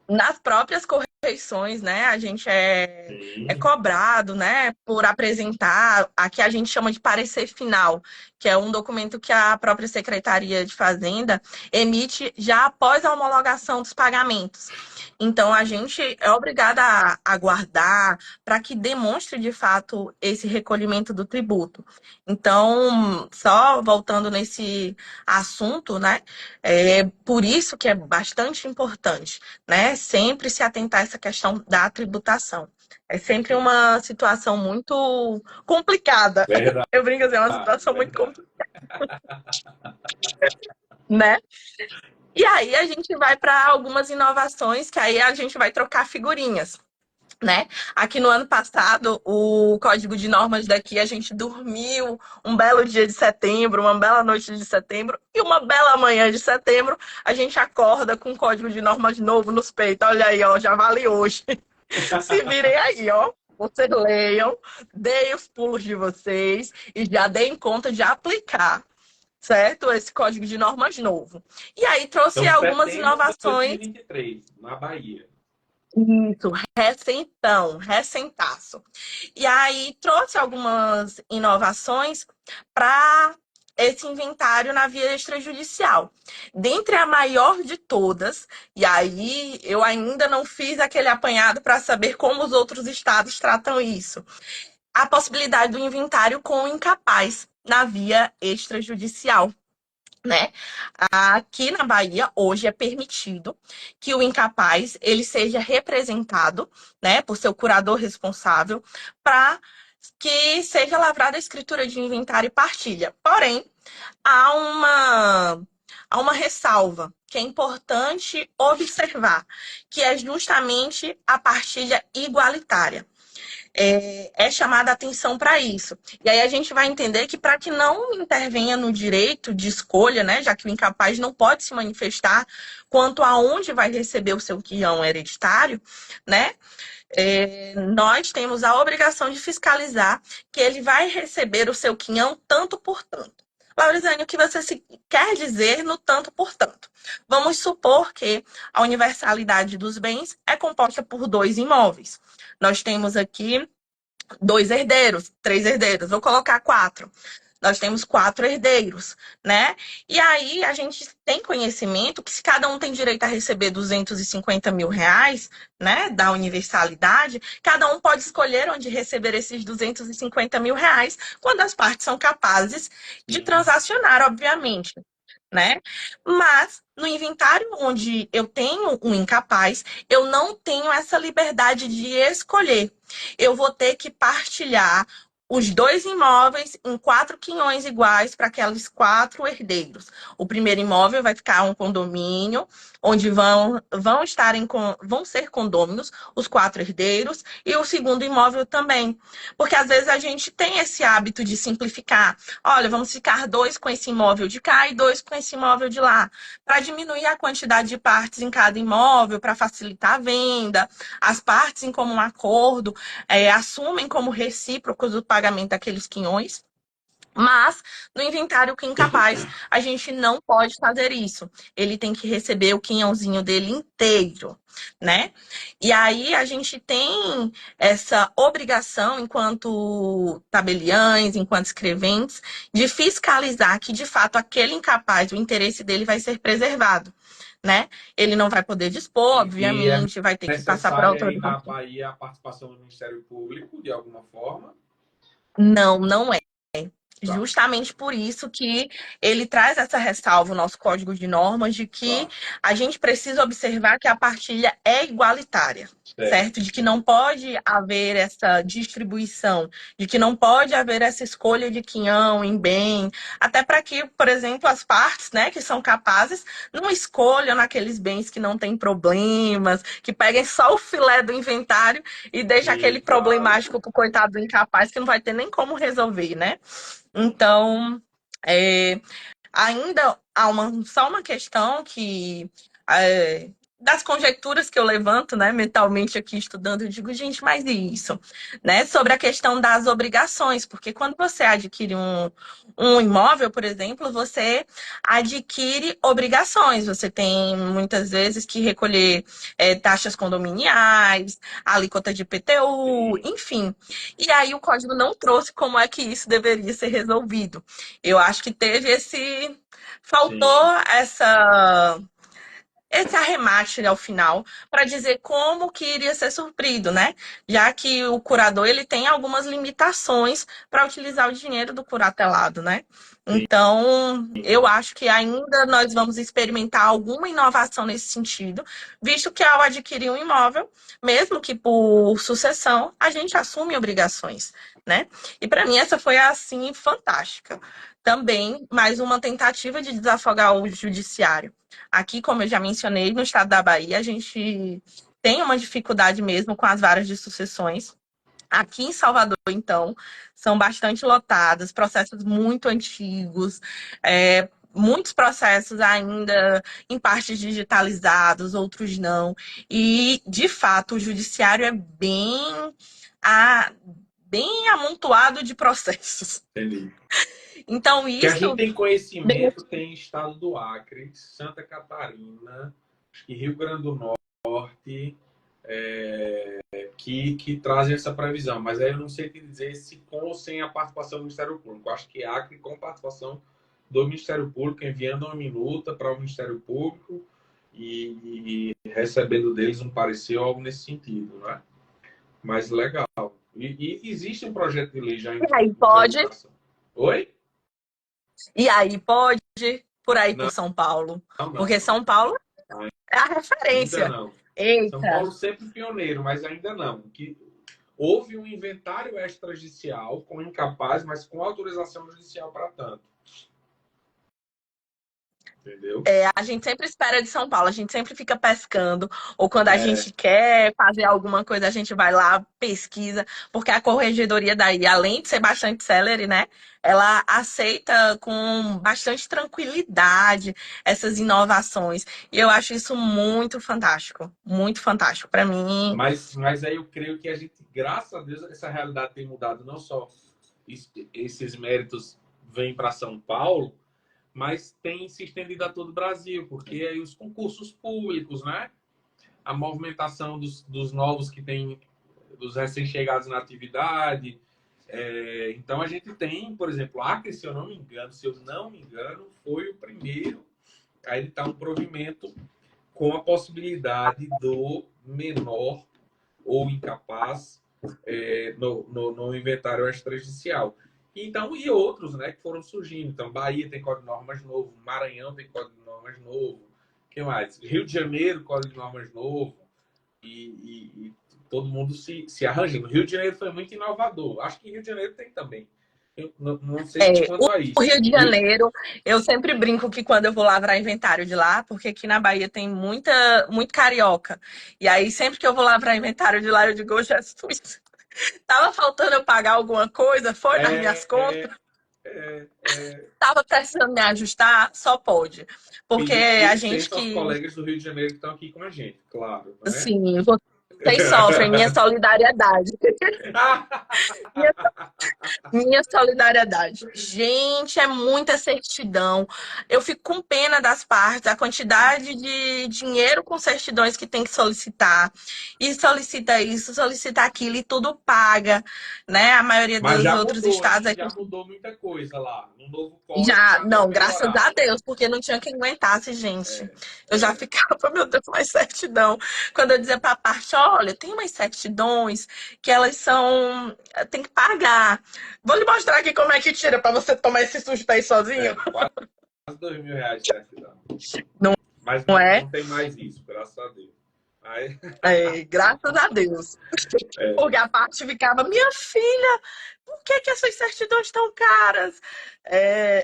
Speaker 2: nas próprias correições, né? A gente é
Speaker 1: Sim.
Speaker 2: cobrado, né, por apresentar, aqui a gente chama de parecer final, que é um documento que a própria Secretaria de Fazenda emite já após a homologação dos pagamentos. Então, a gente é obrigada a aguardar para que demonstre de fato esse recolhimento do tributo. Então, só voltando nesse assunto, né, é por isso que é bastante importante, né? Sempre se atentar a essa questão da tributação. É sempre uma situação muito complicada.
Speaker 1: Verdade,
Speaker 2: Eu brinco assim, é uma situação muito
Speaker 1: verdade.
Speaker 2: complicada, né? E aí a gente vai para algumas inovações, que aí a gente vai trocar figurinhas, né? Aqui no ano passado, o código de normas daqui, a gente dormiu um belo dia de setembro, uma bela noite de setembro e uma bela manhã de setembro, a gente acorda com um código de normas novo nos peitos. Olha aí, ó, já vale hoje. Se virem aí, ó. Vocês leiam, deem os pulos de vocês e já deem conta de aplicar, certo? Esse código de normas novo. E aí trouxe
Speaker 1: Então,
Speaker 2: algumas
Speaker 1: setembro de
Speaker 2: inovações.
Speaker 1: 2023, na Bahia.
Speaker 2: Isso, recentão, recentaço. E aí trouxe algumas inovações para esse inventário na via extrajudicial. Dentre a maior de todas, e aí eu ainda não fiz aquele apanhado para saber como os outros estados tratam isso, a possibilidade do inventário com o incapaz na via extrajudicial. Né? Aqui na Bahia, hoje é permitido que o incapaz ele seja representado, né, por seu curador responsável, para que seja lavrada a escritura de inventário e partilha. Porém, há uma, há uma ressalva que é importante observar, que é justamente a partilha igualitária. É chamada a atenção para isso. E aí a gente vai entender que para que não intervenha no direito de escolha, né, já que o incapaz não pode se manifestar quanto a onde vai receber o seu guião hereditário, né, nós temos a obrigação de fiscalizar que ele vai receber o seu quinhão tanto por tanto. Laurizane, o que você quer dizer no tanto por tanto? Vamos supor que a universalidade dos bens é composta por dois imóveis. Nós temos aqui dois herdeiros, três herdeiros, vou colocar quatro. Nós temos quatro herdeiros, né? E aí a gente tem conhecimento que se cada um tem direito a receber 250 mil reais, né, da universalidade, cada um pode escolher onde receber esses 250 mil reais quando as partes são capazes de
Speaker 1: Sim.
Speaker 2: transacionar, obviamente, né? Mas no inventário onde eu tenho um incapaz, eu não tenho essa liberdade de escolher. Eu vou ter que partilhar os dois imóveis em quatro quinhões iguais para aqueles quatro herdeiros. O primeiro imóvel vai ficar um condomínio, onde vão ser condôminos os quatro herdeiros, e o segundo imóvel também. Porque às vezes a gente tem esse hábito de simplificar. Olha, vamos ficar dois com esse imóvel de cá e dois com esse imóvel de lá, para diminuir a quantidade de partes em cada imóvel, para facilitar a venda. As partes, em comum acordo, assumem como recíprocos o pagamento daqueles quinhões. Mas no inventário que incapaz, a gente não pode fazer isso. Ele tem que receber o quinhãozinho dele inteiro, né? E aí a gente tem essa obrigação, enquanto tabeliães, enquanto escreventes, de fiscalizar que de fato aquele incapaz, o interesse dele vai ser preservado, né? Ele não vai poder dispor,
Speaker 1: E é
Speaker 2: obviamente, vai ter que passar para
Speaker 1: necessária aí
Speaker 2: autoridade.
Speaker 1: na Bahia a participação do Ministério Público, de alguma forma?
Speaker 2: Não, não é.
Speaker 1: Tá,
Speaker 2: Justamente por isso que ele traz essa ressalva, o nosso código de normas, de que
Speaker 1: tá.
Speaker 2: a gente precisa observar que a partilha é igualitária,
Speaker 1: Certo.
Speaker 2: certo? De que não pode haver essa distribuição, de que não pode haver essa escolha de quinhão em bem, até para que, por exemplo, as partes, né, que são capazes, não escolham naqueles bens que não têm problemas, que peguem só o filé do inventário e deixem aquele
Speaker 1: Sim, claro.
Speaker 2: problemático pro coitado do incapaz que não vai ter nem como resolver, né? Então, é, ainda há só uma questão que das conjecturas que eu levanto, né, mentalmente aqui estudando, eu digo, gente, mas e isso? Né, sobre a questão das obrigações, porque quando você adquire um imóvel, por exemplo, você adquire obrigações. Você tem muitas vezes que recolher taxas condominiais, alíquota de IPTU,
Speaker 1: Sim,
Speaker 2: enfim. E aí o código não trouxe como é que isso deveria ser resolvido. Eu acho que teve esse.
Speaker 1: sim,
Speaker 2: Faltou esse arremate ao final para dizer como que iria ser suprido, né? Já que o curador ele tem algumas limitações para utilizar o dinheiro do curatelado, né?
Speaker 1: sim.
Speaker 2: Então, eu acho que ainda nós vamos experimentar alguma inovação nesse sentido, visto que ao adquirir um imóvel, mesmo que por sucessão, a gente assume obrigações, né? E para mim essa foi assim fantástica. Também mais uma tentativa de desafogar o judiciário. Aqui, como eu já mencionei, no estado da Bahia, a gente tem uma dificuldade mesmo com as varas de sucessões. Aqui em Salvador, então, são bastante lotadas, processos muito antigos, muitos processos ainda em partes digitalizados, outros não. E, de fato, o judiciário é a- bem amontoado de processos.
Speaker 1: Entendi.
Speaker 2: Então,
Speaker 1: Que a gente
Speaker 2: isso.
Speaker 1: tem conhecimento, tem estado do Acre, Santa Catarina, acho que Rio Grande do Norte, que trazem essa previsão. Mas aí eu não sei te dizer se com ou sem a participação do Ministério Público. Eu acho que Acre com participação do Ministério Público, enviando uma minuta para o Ministério Público e recebendo deles um parecer ou algo nesse sentido, né? Mas legal. E existe um projeto de lei já
Speaker 2: E
Speaker 1: em
Speaker 2: aí pode,
Speaker 1: tramitação. Oi?
Speaker 2: e aí pode, por aí por
Speaker 1: Não,
Speaker 2: São Paulo. Porque
Speaker 1: não.
Speaker 2: São Paulo é a
Speaker 1: Ainda
Speaker 2: referência.
Speaker 1: não. São
Speaker 2: Eita.
Speaker 1: Paulo sempre pioneiro, mas ainda não. Que houve um inventário extrajudicial com incapaz, mas com autorização judicial para tanto. Entendeu?
Speaker 2: A gente sempre espera de São Paulo, a gente sempre fica pescando, ou quando a
Speaker 1: É,
Speaker 2: gente quer fazer alguma coisa, a gente vai lá, pesquisa, porque a corregedoria daí, além de ser bastante célere, né, ela aceita com bastante tranquilidade essas inovações. E eu acho isso muito fantástico, muito fantástico. Para mim,
Speaker 1: mas aí eu creio que a gente, graças a Deus, essa realidade tem mudado. Não só esses méritos vêm para São Paulo, mas tem se estendido a todo o Brasil, porque aí os concursos públicos, né? A movimentação dos novos que tem, dos recém-chegados na atividade. Então a gente tem, por exemplo, Acre, se eu não me engano, foi o primeiro a editar um provimento com a possibilidade do menor ou incapaz no inventário extrajudicial. Então, e outros, né, que foram surgindo. Então, Bahia tem Código de Normas novo, Maranhão tem Código de Normas novo, que mais? Rio de Janeiro, Código de Normas novo, e todo mundo se arranja. No Rio de Janeiro foi muito inovador. Acho que Rio de Janeiro tem também. Eu não sei
Speaker 2: o
Speaker 1: quanto a
Speaker 2: Rio
Speaker 1: isso.
Speaker 2: de Janeiro, eu sempre brinco que quando eu vou lavrar inventário de lá, porque aqui na Bahia tem muito carioca. E aí, sempre que eu vou lavrar inventário de lá, eu digo, ô Jesus, tava faltando eu pagar alguma coisa, foi nas minhas
Speaker 1: É,
Speaker 2: contas,
Speaker 1: é, é,
Speaker 2: tava precisando me ajustar, só pode. Porque
Speaker 1: pedir
Speaker 2: a gente
Speaker 1: licença aos
Speaker 2: que,
Speaker 1: colegas do Rio de Janeiro que estão aqui com a gente, claro, né?
Speaker 2: assim, vocês sofrem, minha solidariedade. Minha solidariedade. Gente, é muita certidão. Eu fico com pena das partes, a quantidade de dinheiro com certidões que tem que solicitar. E solicita isso, solicita aquilo e tudo paga, né? A maioria
Speaker 1: Mas
Speaker 2: dos
Speaker 1: já
Speaker 2: outros
Speaker 1: mudou,
Speaker 2: estados
Speaker 1: hein?
Speaker 2: aqui
Speaker 1: Já mudou muita coisa lá. No novo código
Speaker 2: já,
Speaker 1: já deu uma
Speaker 2: não, graças a
Speaker 1: melhorada.
Speaker 2: Deus, porque não tinha quem aguentasse, gente. Eu já
Speaker 1: É.
Speaker 2: ficava, meu Deus, mais certidão. Quando eu dizia para a parte, olha, tem umas certidões que elas são, tem que pagar. Vou lhe mostrar aqui como é que tira para você tomar esse susto aí sozinho.
Speaker 1: Quase R$ 2.000 de certidão.
Speaker 2: Não
Speaker 1: Mas
Speaker 2: é?
Speaker 1: não tem mais isso, graças a Deus. Aí,
Speaker 2: Graças a Deus. Porque a parte ficava, minha filha, por que que essas certidões estão caras?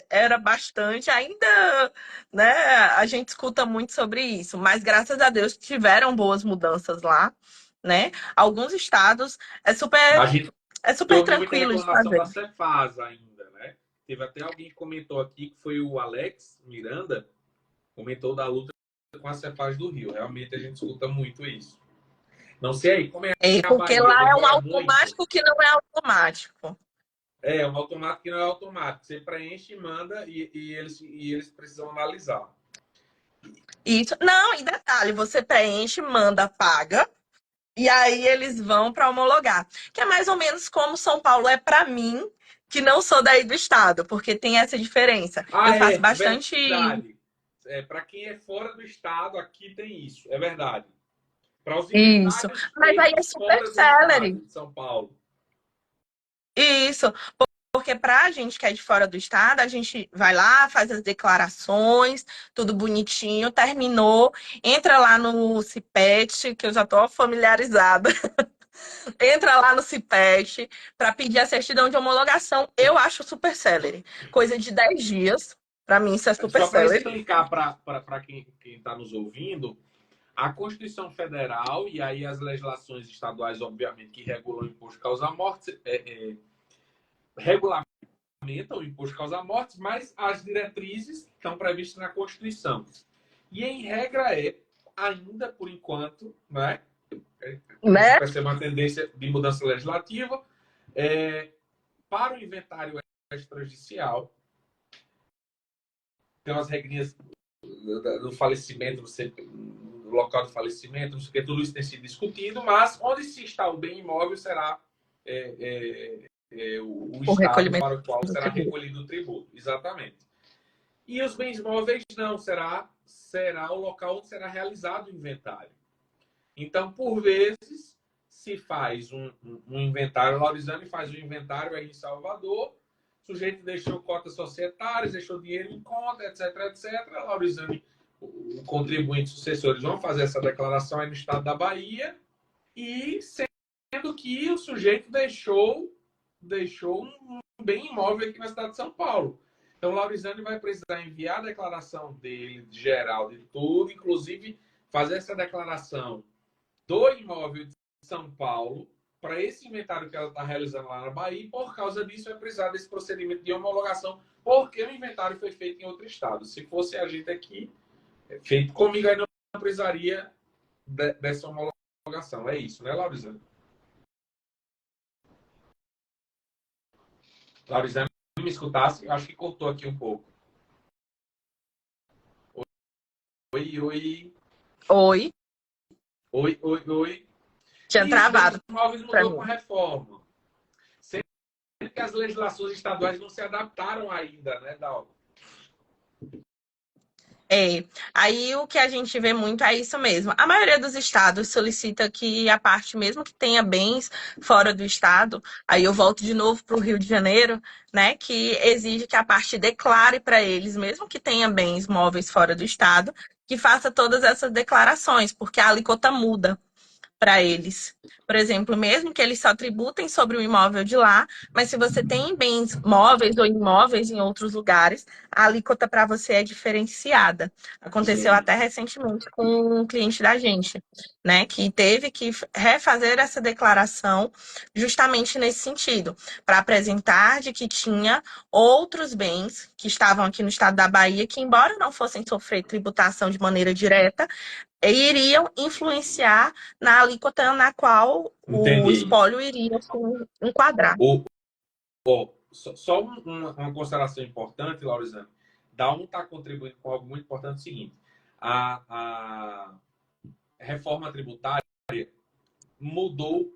Speaker 2: Era bastante, ainda, né? A gente escuta muito sobre isso, mas graças a Deus tiveram boas mudanças lá, né? Alguns estados
Speaker 1: a gente
Speaker 2: é super
Speaker 1: ouve muita
Speaker 2: tranquilo de
Speaker 1: reclamação
Speaker 2: fazer.
Speaker 1: da Cefasa ainda, né? Teve até alguém que comentou aqui, que foi o Alex Miranda, comentou da luta com a Cefaz do Rio. Realmente a gente escuta muito isso. Não sei aí, como é a
Speaker 2: Porque
Speaker 1: Bahia?
Speaker 2: lá é um
Speaker 1: Demora muito?
Speaker 2: automático que não é automático.
Speaker 1: É, um automático que não é automático. Você preenche e manda e eles precisam analisar.
Speaker 2: Isso. Não, e detalhe, você preenche, manda, paga, e aí eles vão para homologar. Que é mais ou menos como São Paulo é para mim, que não sou daí do estado, porque tem essa diferença. Eu
Speaker 1: Ah,
Speaker 2: faço
Speaker 1: é,
Speaker 2: bastante
Speaker 1: verdade. Para quem é fora do estado, aqui tem isso. É verdade. Para os
Speaker 2: isso.
Speaker 1: inventários
Speaker 2: Mas aí é
Speaker 1: feitos
Speaker 2: super
Speaker 1: fora do
Speaker 2: celery.
Speaker 1: estado de São Paulo.
Speaker 2: Isso. Porque para a gente que é de fora do estado, a gente vai lá, faz as declarações, tudo bonitinho, terminou, entra lá no CIPET, que eu já estou familiarizada. Entra lá no CIPET para pedir a certidão de homologação. Eu acho super celery. Coisa de 10 dias. Para mim, isso é super
Speaker 1: Só para
Speaker 2: celery.
Speaker 1: explicar para quem está nos ouvindo, a Constituição Federal e aí as legislações estaduais, obviamente, que regulam o imposto causa-mortes, regulamentam o imposto causa-mortes, mas as diretrizes estão previstas na Constituição. E, em regra, ainda por enquanto, né?
Speaker 2: Né?
Speaker 1: Vai ser uma tendência de mudança legislativa, para o inventário extrajudicial, tem umas regrinhas do falecimento, do local do falecimento, não sei o que, tudo isso tem sido discutido, mas onde se está o bem imóvel será o
Speaker 2: O
Speaker 1: estado
Speaker 2: recolhimento
Speaker 1: para o qual
Speaker 2: do
Speaker 1: será
Speaker 2: tributo.
Speaker 1: recolhido o tributo. Exatamente. E os bens móveis não, será o local onde será realizado o inventário. Então, por vezes, se faz um inventário, Laurizane faz um inventário aí em Salvador, o sujeito deixou cotas societárias, deixou dinheiro em conta, etc, etc. Laurizane, o contribuinte sucessores vão fazer essa declaração aí no estado da Bahia, e sendo que o sujeito deixou um bem imóvel aqui na cidade de São Paulo. Então, o Laurizane vai precisar enviar a declaração dele, de geral, de tudo, inclusive fazer essa declaração do imóvel de São Paulo para esse inventário que ela está realizando lá na Bahia, e por causa disso vai precisar desse procedimento de homologação, porque o inventário foi feito em outro estado. Se fosse a gente aqui, feito comigo, aí não precisaria dessa homologação. É isso, né, Laurizane? Laurizane, me escutasse? Eu acho que cortou aqui um pouco. Oi, oi.
Speaker 2: Oi.
Speaker 1: Oi, oi, oi.
Speaker 2: Tinha
Speaker 1: E os bens
Speaker 2: travado
Speaker 1: móveis
Speaker 2: para
Speaker 1: mudou
Speaker 2: mim.
Speaker 1: com a reforma. Sempre que as legislações estaduais não se adaptaram ainda, né, Dal?
Speaker 2: Aí o que a gente vê muito é isso mesmo. A maioria dos estados solicita que a parte, mesmo que tenha bens fora do estado, aí eu volto de novo para o Rio de Janeiro, né? Que exige que a parte declare para eles, mesmo que tenha bens móveis fora do estado, que faça todas essas declarações, porque a alíquota muda para eles. Por exemplo, mesmo que eles só tributem sobre o imóvel de lá, mas se você tem bens móveis ou imóveis em outros lugares, a alíquota para você é diferenciada. Aconteceu
Speaker 1: Sim.
Speaker 2: até recentemente com um cliente da gente, né, que teve que refazer essa declaração justamente nesse sentido, para apresentar de que tinha outros bens que estavam aqui no estado da Bahia que, embora não fossem sofrer tributação de maneira direta, iriam influenciar na alíquota na qual o
Speaker 1: Entendi.
Speaker 2: espólio iria se enquadrar.
Speaker 1: Só uma consideração importante, Laurizane. Dalmo está contribuindo com algo muito importante, o seguinte. A reforma tributária mudou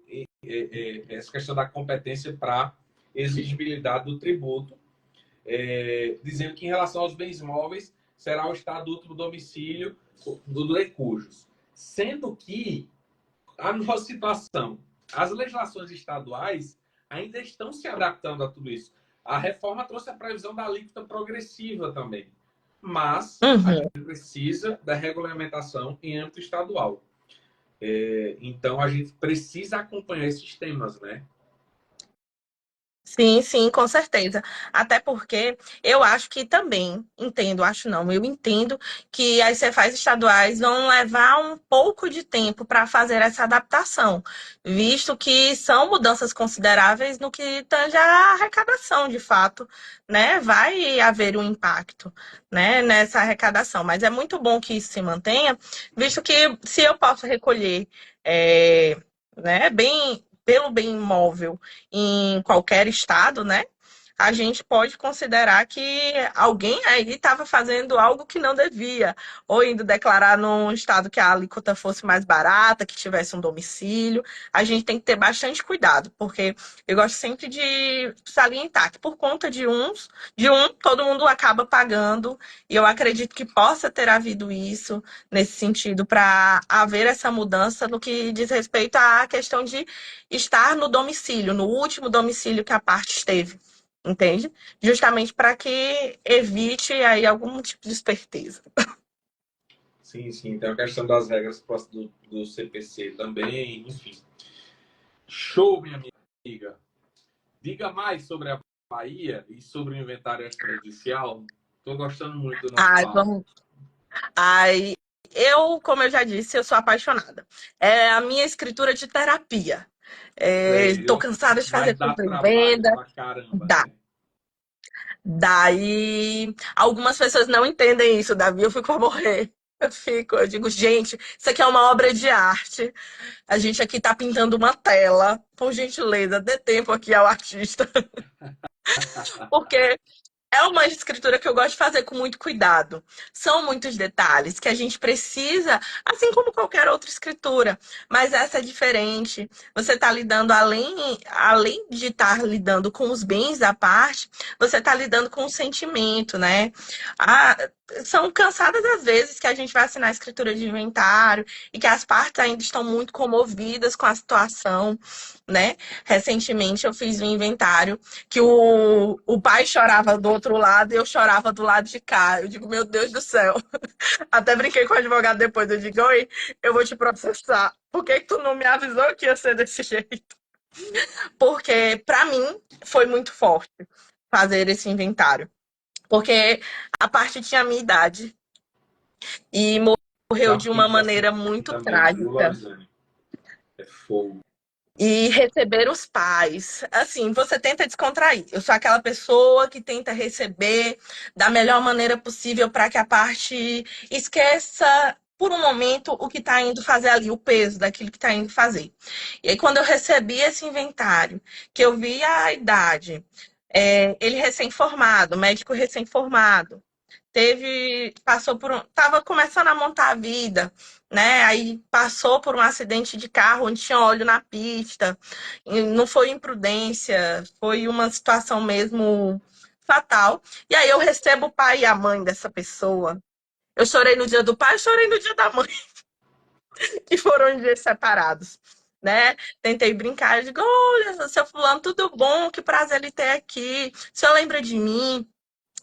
Speaker 1: essa questão da competência para exigibilidade do tributo, dizendo que em relação aos bens móveis será o estado último domicílio do recursos. Sendo que a nossa situação, as legislações estaduais ainda estão se adaptando a tudo isso. A reforma trouxe a previsão da alíquota progressiva também, mas a gente precisa da regulamentação em âmbito estadual. Então, a gente precisa acompanhar esses temas, né?
Speaker 2: Sim, sim, com certeza. Até porque eu acho que também, entendo, acho não, eu entendo que as Cefaz estaduais vão levar um pouco de tempo para fazer essa adaptação, visto que são mudanças consideráveis no que tange a arrecadação, de fato, né? Vai haver um impacto, né, nessa arrecadação, mas é muito bom que isso se mantenha, visto que se eu posso recolher, né, bem, pelo bem imóvel em qualquer estado, né? A gente pode considerar que alguém aí estava fazendo algo que não devia, ou indo declarar num estado que a alíquota fosse mais barata, que tivesse um domicílio. A gente tem que ter bastante cuidado, porque eu gosto sempre de salientar que por conta de um, todo mundo acaba pagando, e eu acredito que possa ter havido isso nesse sentido para haver essa mudança no que diz respeito à questão de estar no domicílio, no último domicílio que a parte esteve, entende? Justamente para que evite aí algum tipo de esperteza.
Speaker 1: Sim, sim, tem a questão das regras do CPC também, enfim. Show, minha amiga. Diga mais sobre a Bahia e sobre o inventário extrajudicial. Estou gostando muito do nosso
Speaker 2: Ai,
Speaker 1: papo.
Speaker 2: vamos. Ai, como eu já disse, eu sou apaixonada. É a minha escritura de terapia. Estou
Speaker 1: Sério,
Speaker 2: cansada de fazer
Speaker 1: mas dá
Speaker 2: compra e
Speaker 1: trabalho
Speaker 2: venda.
Speaker 1: pra caramba,
Speaker 2: Dá.
Speaker 1: né?
Speaker 2: Daí, algumas pessoas não entendem isso, Davi. Eu fico pra morrer. Eu digo, gente, isso aqui é uma obra de arte. A gente aqui tá pintando uma tela. Por gentileza, dê tempo aqui ao artista. Porque é uma escritura que eu gosto de fazer com muito cuidado. São muitos detalhes que a gente precisa, assim como qualquer outra escritura, mas essa é diferente. Você está lidando além de estar lidando com os bens da parte, você está lidando com o sentimento, né? Ah, são cansadas as vezes que a gente vai assinar a escritura de inventário e que as partes ainda estão muito comovidas com a situação, né? Recentemente eu fiz um inventário que o pai chorava do outro lado e eu chorava do lado de cá. Eu digo, meu Deus do céu. Até brinquei com o advogado depois. Eu digo, oi, eu vou te processar. Por que que tu não me avisou que ia ser desse jeito? Porque, para mim, foi muito forte fazer esse inventário. Porque a parte tinha a minha idade e morreu
Speaker 1: Já
Speaker 2: de uma
Speaker 1: fiz assim
Speaker 2: maneira muito
Speaker 1: também, viu,
Speaker 2: trágica.
Speaker 1: Lorizane? É fogo.
Speaker 2: E receber os pais. Assim, você tenta descontrair. Eu sou aquela pessoa que tenta receber da melhor maneira possível para que a parte esqueça por um momento o que está indo fazer ali, o peso daquilo que está indo fazer. E aí, quando eu recebi esse inventário, que eu vi a idade, ele recém-formado, médico recém-formado, passou tava começando a montar a vida, né? Aí passou por um acidente de carro onde tinha óleo na pista. E não foi imprudência, foi uma situação mesmo fatal. E aí eu recebo o pai e a mãe dessa pessoa. Eu chorei no dia do pai, chorei no dia da mãe, que foram dias separados. Né? Tentei brincar, eu digo, olha, seu fulano, tudo bom, que prazer ele ter aqui. O senhor lembra de mim?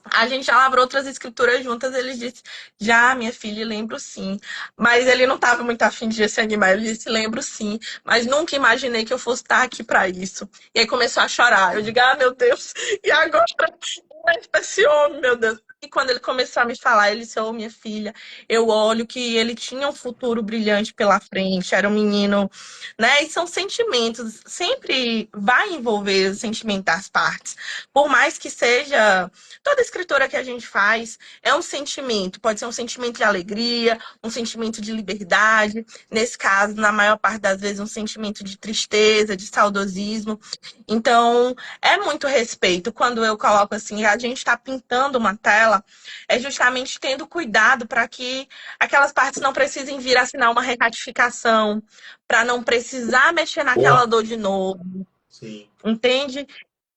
Speaker 2: A gente já lavrou outras escrituras juntas, ele disse, já, minha filha, lembro sim. Mas ele não estava muito afim de se animar, ele disse, lembro sim, mas nunca imaginei que eu fosse estar aqui para isso. E aí começou a chorar. Eu digo, meu Deus, e agora? Esse homem, meu Deus. E quando ele começou a me falar, ele disse, minha filha, eu olho que ele tinha um futuro brilhante pela frente, era um menino, né? E são sentimentos, sempre vai envolver o sentimento das partes. Por mais que seja toda escritura que a gente faz é um sentimento, pode ser um sentimento de alegria, um sentimento de liberdade, nesse caso, na maior parte das vezes, um sentimento de tristeza, de saudosismo. Então, é muito respeito. Quando eu coloco assim, a gente está pintando uma tela, é justamente tendo cuidado para que aquelas partes não precisem vir assinar uma recatificação, para não precisar mexer naquela
Speaker 1: Boa.
Speaker 2: dor de novo,
Speaker 1: Sim.
Speaker 2: entende?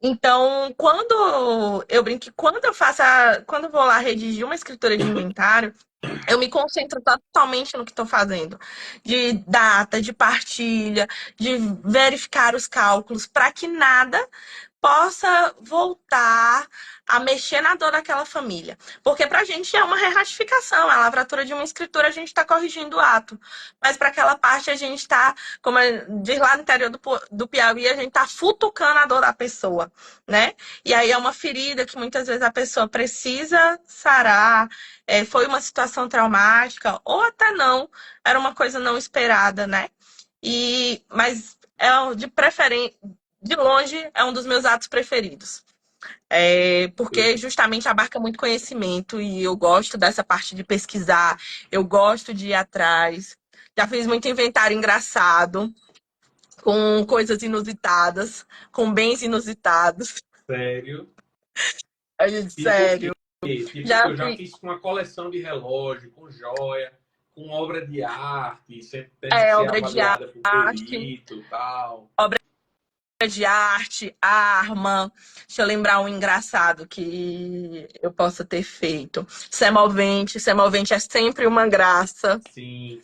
Speaker 2: Então, quando eu brinco, que quando eu vou lá redigir uma escritura de inventário, eu me concentro totalmente no que estou fazendo, de data, de partilha, de verificar os cálculos, para que nada possa voltar a mexer na dor daquela família. Porque para a gente é uma reratificação, a lavratura de uma escritura a gente está corrigindo o ato. Mas para aquela parte a gente está, como diz lá no interior do Piauí, a gente está futucando a dor da pessoa, né? E aí é uma ferida que muitas vezes a pessoa precisa sarar, foi uma situação traumática, ou até não, era uma coisa não esperada, né? Mas de preferência, de longe, é um dos meus atos preferidos. Porque justamente abarca muito conhecimento e eu gosto dessa parte de pesquisar, eu gosto de ir atrás. Já fiz muito inventário engraçado, com coisas inusitadas, com bens inusitados.
Speaker 1: Sério? Tipo o
Speaker 2: Sério.
Speaker 1: quê? Tipo o quê?
Speaker 2: Já
Speaker 1: Eu já
Speaker 2: fiz
Speaker 1: fiz com uma coleção de relógio, com joia, com obra de arte, sempre tendo que ser
Speaker 2: obra de
Speaker 1: avaliada por
Speaker 2: arte,
Speaker 1: perito e tal.
Speaker 2: de arte, arma. Deixa eu lembrar um engraçado que eu possa ter feito. Semovente. Semovente é sempre uma graça,
Speaker 1: Sim,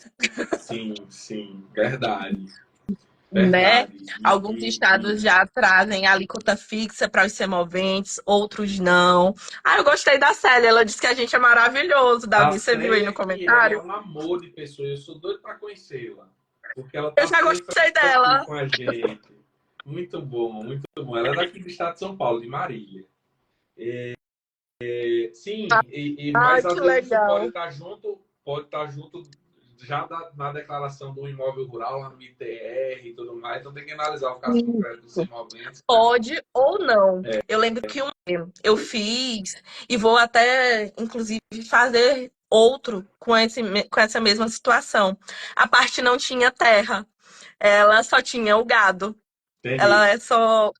Speaker 1: sim, sim. Verdade.
Speaker 2: né?
Speaker 1: Verdade.
Speaker 2: Alguns estados já trazem alíquota fixa para os semoventes, outros não. Ah, eu gostei da Célia. Ela disse que a gente é maravilhoso,
Speaker 1: A
Speaker 2: Davi. Você viu aí
Speaker 1: Célia
Speaker 2: no
Speaker 1: aqui, ela é
Speaker 2: comentário?
Speaker 1: um amor de pessoa. Eu sou doido para conhecê-la. Porque ela
Speaker 2: Eu
Speaker 1: tá
Speaker 2: já
Speaker 1: sempre
Speaker 2: gostei
Speaker 1: aqui
Speaker 2: dela.
Speaker 1: com a gente. Muito bom, muito bom. Ela é daqui do estado de São Paulo, de Marília. Sim,
Speaker 2: Ai,
Speaker 1: mas às
Speaker 2: que
Speaker 1: vezes isso
Speaker 2: legal.
Speaker 1: pode estar junto já na declaração do imóvel rural, lá no ITR e tudo mais, então tem que analisar o caso concreto dos imóveis, né?
Speaker 2: Pode ou não. Eu lembro que eu fiz e vou até, inclusive, fazer outro com essa mesma situação. A parte não tinha terra, ela só tinha o gado.
Speaker 1: Entendi.
Speaker 2: Ela é só.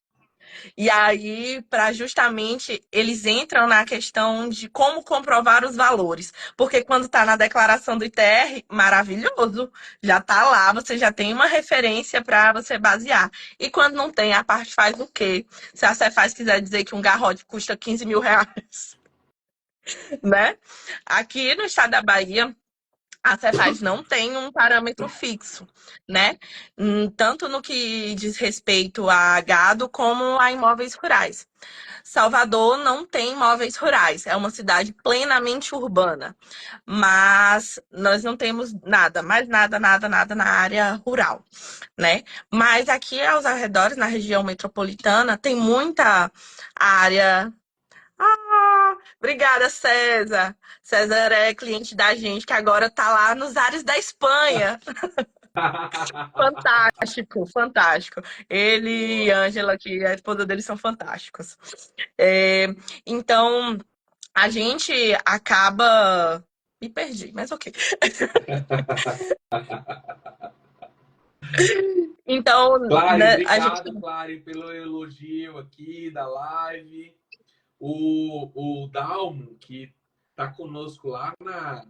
Speaker 2: E aí, para justamente eles entram na questão de como comprovar os valores. Porque quando está na declaração do ITR, maravilhoso, já está lá, você já tem uma referência para você basear. E quando não tem, a parte faz o quê? Se a Cefaz quiser dizer que um garrote custa 15 mil reais, né? Aqui no estado da Bahia, a Cefaz não tem um parâmetro fixo, né? Tanto no que diz respeito a gado como a imóveis rurais. Salvador não tem imóveis rurais, é uma cidade plenamente urbana, mas nós não temos nada, mais nada, nada, nada na área rural, né? Mas aqui aos arredores, na região metropolitana, tem muita área. Ah, obrigada, César. César é cliente da gente que agora tá lá nos ares da Espanha. Fantástico, fantástico. Ele e
Speaker 1: Boa.
Speaker 2: Ângela, que a esposa deles, são fantásticos. É, então, a gente acaba. Me perdi, mas ok. Então,
Speaker 1: Clary,
Speaker 2: né, a gente.
Speaker 1: obrigado, Clary, pelo elogio aqui da live. O Dalmo, que está conosco lá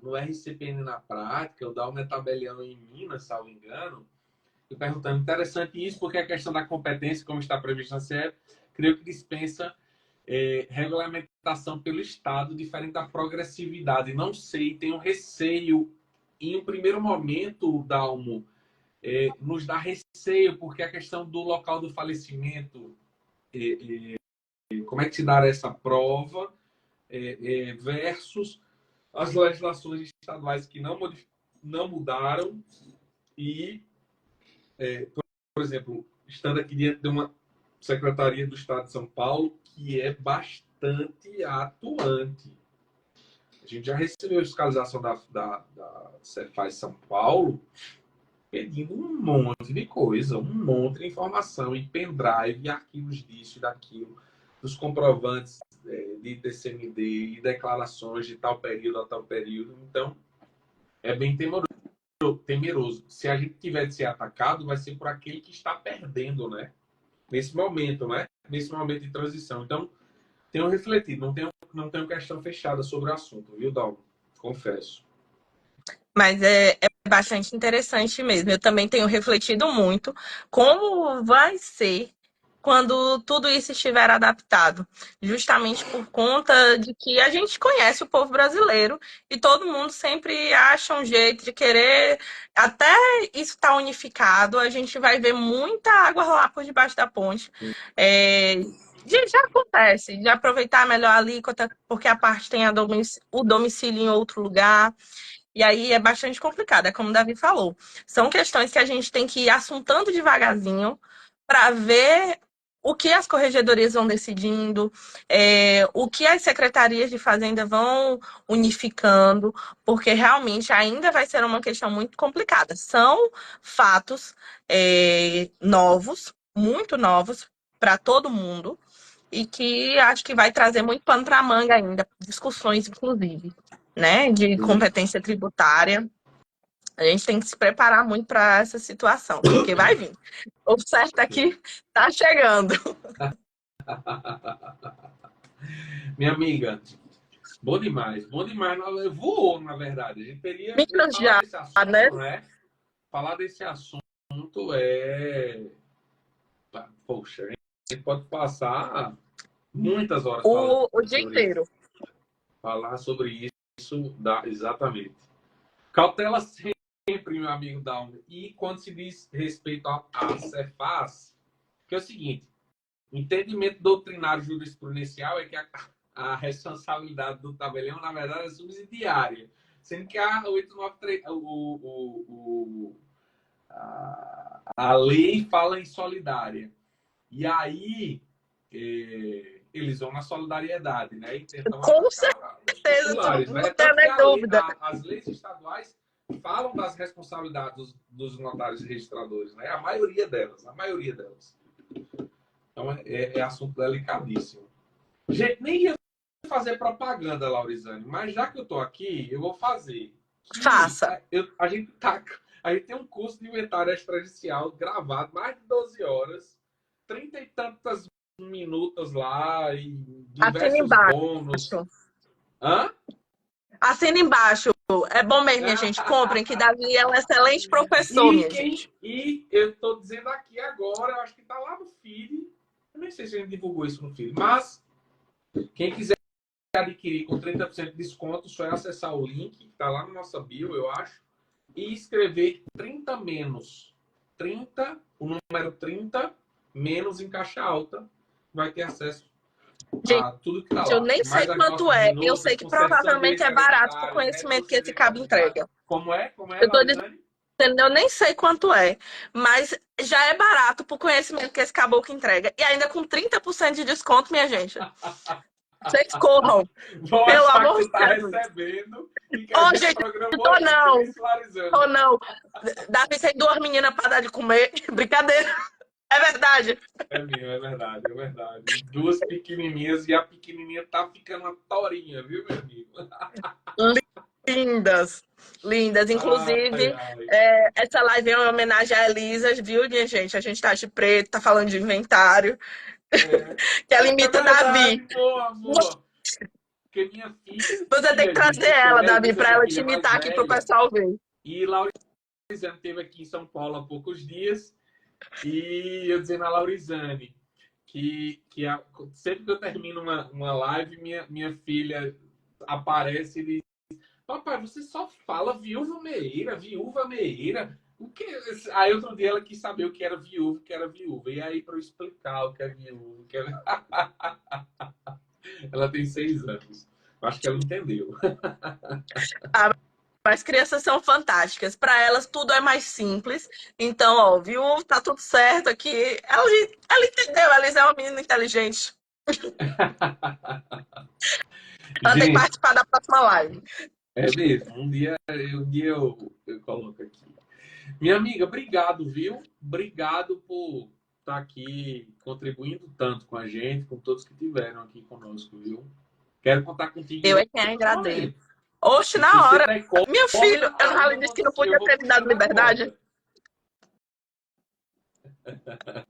Speaker 1: no RCPN na prática, o Dalmo é tabelião em Minas, salvo engano, e perguntando, interessante isso, porque a questão da competência, como está previsto na CE, creio que dispensa regulamentação pelo Estado, diferente da progressividade. Não sei, tenho receio. Em um primeiro momento, Dalmo, nos dá receio, porque a questão do local do falecimento, como é que se dá essa prova, versus as legislações estaduais que não mudaram e, por exemplo, estando aqui diante de uma Secretaria do Estado de São Paulo que é bastante atuante. A gente já recebeu a fiscalização da Cefaz São Paulo pedindo um monte de coisa, um monte de informação em pendrive, arquivos disso e daquilo, dos comprovantes de TCMD e declarações de tal período a tal período. Então, é bem temeroso. Se a gente tiver de ser atacado, vai ser por aquele que está perdendo, né? Nesse momento, né? Nesse momento de transição. Então, tenho refletido, não tenho questão fechada sobre o assunto, viu, Dalmo? Confesso.
Speaker 2: Mas é bastante interessante mesmo. Eu também tenho refletido muito como vai ser quando tudo isso estiver adaptado. Justamente por conta de que a gente conhece o povo brasileiro e todo mundo sempre acha um jeito de querer. Até isso estar unificado, a gente vai ver muita água rolar por debaixo da ponte. É, Já acontece, de aproveitar melhor a alíquota, porque a parte tem o domicílio em outro lugar. E aí é bastante complicado, é como o Davi falou. São questões que a gente tem que ir assuntando devagarzinho para ver o que as corregedorias vão decidindo, o que as secretarias de Fazenda vão unificando, porque realmente ainda vai ser uma questão muito complicada. São fatos novos, muito novos para todo mundo, e que acho que vai trazer muito pano para manga ainda, discussões, inclusive, né, de competência tributária. A gente tem que se preparar muito para essa situação, porque vai vir. O certo aqui tá chegando.
Speaker 1: Minha amiga, bom demais, bom demais. Voou, na verdade. A gente teria que
Speaker 2: Minas
Speaker 1: falar
Speaker 2: já,
Speaker 1: desse
Speaker 2: né?
Speaker 1: assunto, né? Falar desse assunto é. Poxa, a gente pode passar muitas horas falando
Speaker 2: O dia
Speaker 1: sobre isso.
Speaker 2: inteiro.
Speaker 1: Falar sobre isso dá exatamente. Cautela sempre, meu amigo Dalmo. E quando se diz respeito à Cefaz, que é o seguinte: entendimento doutrinário jurisprudencial é que a responsabilidade do tabelião, na verdade, é subsidiária. Sendo que a 893, a lei fala em solidária. E aí eles vão na solidariedade, né? E tentam
Speaker 2: Com
Speaker 1: atacar os
Speaker 2: certeza,
Speaker 1: titulares,
Speaker 2: não
Speaker 1: né?
Speaker 2: tenho
Speaker 1: Tanto que
Speaker 2: nem dúvida.
Speaker 1: as leis estaduais falam das responsabilidades dos notários e registradores, né? A maioria delas, a maioria delas. Então é assunto delicadíssimo. Gente, nem ia fazer propaganda, Laurizane, mas já que eu tô aqui, eu vou fazer.
Speaker 2: Faça.
Speaker 1: A gente tem um curso de inventário extrajudicial gravado, mais de 12 horas, 30 e tantas minutos lá, e
Speaker 2: Assina
Speaker 1: diversos bônus.
Speaker 2: embaixo.
Speaker 1: Hã?
Speaker 2: Assina embaixo. É bom mesmo, minha gente. Comprem, que Davi é um excelente professor, minha gente.
Speaker 1: E eu estou dizendo aqui agora, eu acho que está lá no feed. Eu nem sei se a gente divulgou isso no feed, mas quem quiser adquirir com 30% de desconto, só é acessar o link, que está lá na nossa bio, eu acho, e escrever 30 menos. 30, o número 30, menos em caixa alta, vai ter acesso
Speaker 2: Gente,
Speaker 1: a tudo que está
Speaker 2: eu
Speaker 1: lá.
Speaker 2: nem sei
Speaker 1: Mais as
Speaker 2: quanto
Speaker 1: nossas
Speaker 2: é. Eu
Speaker 1: minutas,
Speaker 2: sei que
Speaker 1: com sessão de
Speaker 2: provavelmente é barato pro
Speaker 1: excrementário,
Speaker 2: conhecimento
Speaker 1: método
Speaker 2: que esse cabo
Speaker 1: sedimentariedade.
Speaker 2: entrega.
Speaker 1: Como é,
Speaker 2: Eu tô
Speaker 1: Laurizane?
Speaker 2: dizendo, eu nem sei quanto é, mas já é barato pro conhecimento que esse caboclo entrega. E ainda com 30% de desconto, minha gente. Vocês corram.
Speaker 1: Vão
Speaker 2: Pelo
Speaker 1: achar
Speaker 2: amor
Speaker 1: que tu
Speaker 2: de
Speaker 1: tá
Speaker 2: Jesus.
Speaker 1: recebendo e que a
Speaker 2: Ô,
Speaker 1: gente
Speaker 2: gente,
Speaker 1: programou
Speaker 2: tô
Speaker 1: isso,
Speaker 2: não.
Speaker 1: isso, Laurizane.
Speaker 2: Tô não. Davi tem duas meninas pra dar de comer. Brincadeira. É verdade.
Speaker 1: É mesmo, é verdade, é verdade. Duas pequenininhas e a pequenininha tá ficando uma torinha, viu, meu amigo?
Speaker 2: Lindas. Lindas.
Speaker 1: Ai,
Speaker 2: Inclusive,
Speaker 1: ai.
Speaker 2: essa live é uma homenagem à Elisa, viu, minha gente? A gente tá de preto, tá falando de inventário. Que ela
Speaker 1: É
Speaker 2: imita
Speaker 1: verdade,
Speaker 2: Davi.
Speaker 1: boa, boa. Porque minha
Speaker 2: Você tem que
Speaker 1: filha de
Speaker 2: trazer ela, Davi,
Speaker 1: Elisa é
Speaker 2: pra
Speaker 1: minha
Speaker 2: ela te
Speaker 1: filha mais
Speaker 2: imitar aqui pro
Speaker 1: velha.
Speaker 2: pessoal ver.
Speaker 1: E Laurizane esteve aqui em São Paulo há poucos dias. E eu dizendo a Laurizane sempre que eu termino uma live, minha filha aparece e diz: Papai, você só fala viúva Meira, viúva Meira. O que? Aí outro dia ela quis saber o que era viúva, o que era viúva. E aí, para eu explicar o que é viúva, o que é... ela tem 6 anos. Eu acho que ela entendeu.
Speaker 2: Ah, as crianças são fantásticas. Para elas, tudo é mais simples. Então, ó, viu? Tá tudo certo aqui. Ela entendeu, ela é uma menina inteligente. Ela tem que
Speaker 1: Gente,
Speaker 2: participar da próxima live.
Speaker 1: é mesmo. Um dia eu coloco aqui. Minha amiga, obrigado, viu? Obrigado por estar aqui contribuindo tanto com a gente, com todos que tiveram aqui conosco, viu? Quero contar
Speaker 2: Eu
Speaker 1: contigo
Speaker 2: é quem agradeço.
Speaker 1: novamente.
Speaker 2: Oxe,
Speaker 1: E se
Speaker 2: na
Speaker 1: você
Speaker 2: hora.
Speaker 1: decorda,
Speaker 2: Meu filho, eu já
Speaker 1: aí
Speaker 2: lhe disse que não
Speaker 1: eu
Speaker 2: podia
Speaker 1: vou
Speaker 2: ter me dado
Speaker 1: puxando a
Speaker 2: liberdade.
Speaker 1: corda.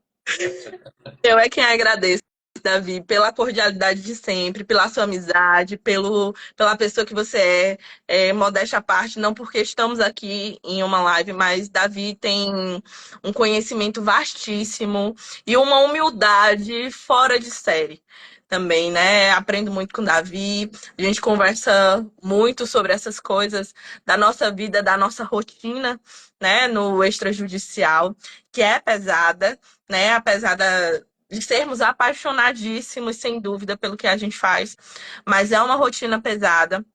Speaker 2: Eu é quem agradeço, Davi, pela cordialidade de sempre, pela sua amizade, pela pessoa que você é. Modéstia à parte, não porque estamos aqui em uma live, mas Davi tem um conhecimento vastíssimo e uma humildade fora de série também, né? Aprendo muito com Davi, a gente conversa muito sobre essas coisas da nossa vida, da nossa rotina, né, no extrajudicial, que é pesada, né? Apesar de sermos apaixonadíssimos, sem dúvida, pelo que a gente faz, mas é uma rotina pesada.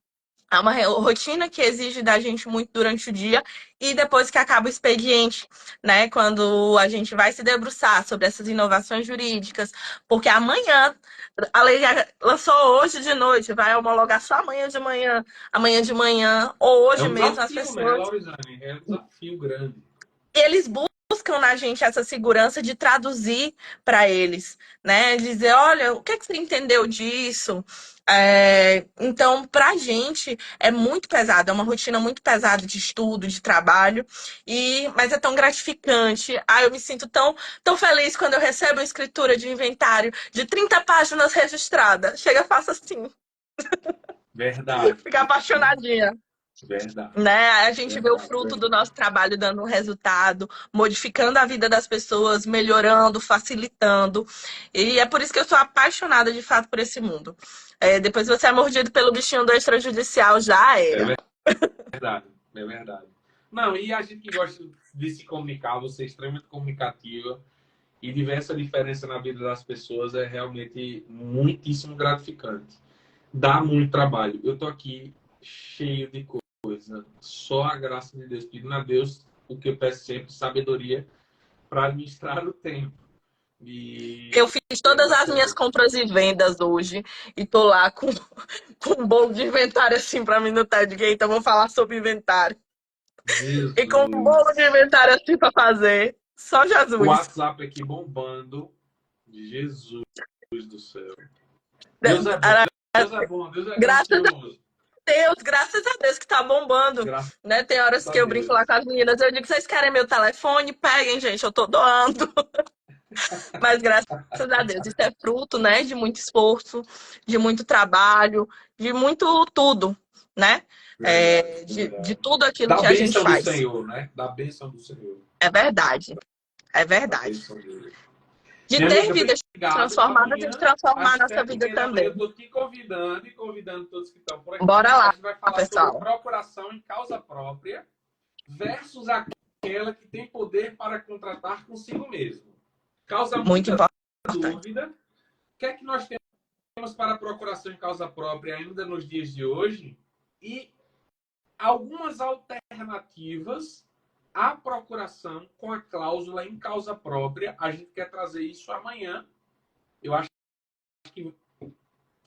Speaker 2: É uma rotina que exige da gente muito durante o dia e depois que acaba o expediente, né? Quando a gente vai se debruçar sobre essas inovações jurídicas, porque amanhã, a lei já lançou hoje de noite, vai homologar só amanhã de manhã, ou
Speaker 1: É
Speaker 2: hoje
Speaker 1: um
Speaker 2: mesmo, as
Speaker 1: desafio, né,
Speaker 2: pessoas
Speaker 1: Laurizane? É um desafio grande.
Speaker 2: eles buscam na gente essa segurança de traduzir para eles, né? Dizer, olha, o que é que você entendeu disso? Então, para a gente é muito pesado, é uma rotina muito pesada de estudo, de trabalho, mas é tão gratificante. Eu me sinto tão feliz quando eu recebo a escritura de inventário de 30 páginas registrada. Chega, faço assim,
Speaker 1: Verdade,
Speaker 2: fica apaixonadinha.
Speaker 1: verdade,
Speaker 2: Né? A gente vê o
Speaker 1: verdade,
Speaker 2: fruto do
Speaker 1: verdade.
Speaker 2: nosso trabalho dando um resultado, modificando a vida das pessoas, melhorando, facilitando. E é por isso que eu sou apaixonada de fato por esse mundo. Depois você é mordido pelo bichinho do extrajudicial, já era.
Speaker 1: É verdade, é verdade. Não, e a gente que gosta de se comunicar, você é extremamente comunicativa e de ver essa diferença na vida das pessoas é realmente muitíssimo gratificante. Dá muito trabalho. Eu tô aqui cheio de coisa. Só a graça de Deus, pedindo a Deus o que eu peço sempre, sabedoria para administrar o tempo.
Speaker 2: Eu
Speaker 1: E
Speaker 2: fiz todas as minhas compras e vendas hoje e tô lá com um bolo de inventário assim para mim no TED, então vou falar sobre inventário. E com um bolo de
Speaker 1: Jesus.
Speaker 2: inventário assim para fazer. Só
Speaker 1: O
Speaker 2: Jesus.
Speaker 1: WhatsApp aqui bombando. Jesus do céu. Deus é bom, Deus é bom, Deus é
Speaker 2: Graças
Speaker 1: gracioso.
Speaker 2: Deus, graças a Deus que tá bombando,
Speaker 1: Graças
Speaker 2: né? Tem horas
Speaker 1: a
Speaker 2: que eu brinco lá
Speaker 1: Deus.
Speaker 2: com as meninas, eu digo, vocês querem meu telefone? Peguem, gente, eu tô doando. Mas graças a Deus, isso é fruto, né, de muito esforço, de muito trabalho, de muito tudo, né?
Speaker 1: Verdade,
Speaker 2: De
Speaker 1: verdade.
Speaker 2: tudo aquilo
Speaker 1: Da
Speaker 2: que a gente
Speaker 1: bênção do
Speaker 2: faz.
Speaker 1: Senhor, né? Da bênção do Senhor.
Speaker 2: É verdade, é
Speaker 1: Da
Speaker 2: verdade.
Speaker 1: bênção dele.
Speaker 2: De
Speaker 1: Minha
Speaker 2: ter
Speaker 1: amiga,
Speaker 2: vidas
Speaker 1: obrigado.
Speaker 2: transformadas e de
Speaker 1: Amanhã,
Speaker 2: transformar
Speaker 1: às
Speaker 2: a nossa vida
Speaker 1: 7h30 eu
Speaker 2: também.
Speaker 1: estou te convidando e convidando todos que estão por
Speaker 2: Bora
Speaker 1: aqui. A
Speaker 2: lá,
Speaker 1: gente vai falar sobre
Speaker 2: pessoal.
Speaker 1: procuração em causa própria versus aquela que tem poder para contratar consigo mesmo. Causa
Speaker 2: Muito
Speaker 1: muita
Speaker 2: importante.
Speaker 1: dúvida. O que é que nós temos para procuração em causa própria ainda nos dias de hoje? E algumas alternativas à procuração com a cláusula em causa própria. A gente quer trazer isso amanhã. Eu acho que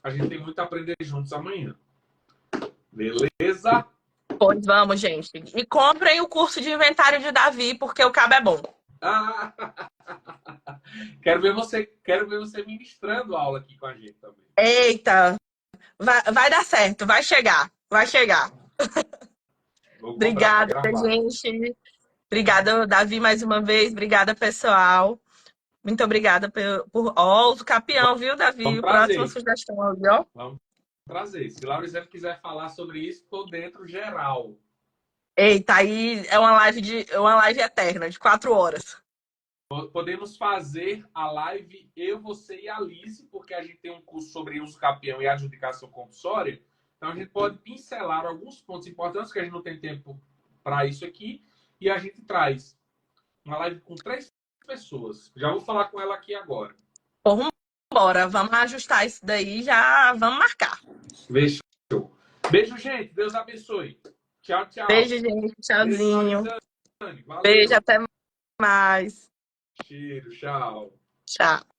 Speaker 1: a gente tem muito a aprender juntos amanhã. Beleza?
Speaker 2: Pois vamos, gente. E comprem o curso de inventário de Davi, porque o cabo é bom.
Speaker 1: Ah, quero ver você ministrando aula aqui com a gente também.
Speaker 2: Eita, vai dar certo, vai chegar, vai chegar.
Speaker 1: Vou comprar para
Speaker 2: Obrigada,
Speaker 1: gravar.
Speaker 2: gente. Obrigada, Davi, mais uma vez. Obrigada, pessoal. Muito obrigada Ó, o capião, viu,
Speaker 1: Vamos
Speaker 2: Davi? Próxima
Speaker 1: trazer.
Speaker 2: sugestão, viu?
Speaker 1: Vamos trazer. Se Laurizano quiser falar sobre isso, estou dentro geral.
Speaker 2: Eita, aí é uma live eterna, de 4 horas.
Speaker 1: Podemos fazer a live eu, você e a Alice, porque a gente tem um curso sobre uso capião e adjudicação compulsória. Então a gente pode pincelar alguns pontos importantes que a gente não tem tempo para isso aqui e a gente traz uma live com 3 pessoas. Já vou falar com ela aqui agora.
Speaker 2: Vamos embora, vamos ajustar isso daí, já vamos marcar.
Speaker 1: Fechou. Beijo, gente. Deus abençoe. Tchau,
Speaker 2: Beijo,
Speaker 1: tchau.
Speaker 2: gente.
Speaker 1: Beijo,
Speaker 2: Tchauzinho.
Speaker 1: Laurizane.
Speaker 2: Beijo,
Speaker 1: Valeu.
Speaker 2: até mais.
Speaker 1: Cheiro, tchau.
Speaker 2: Tchau.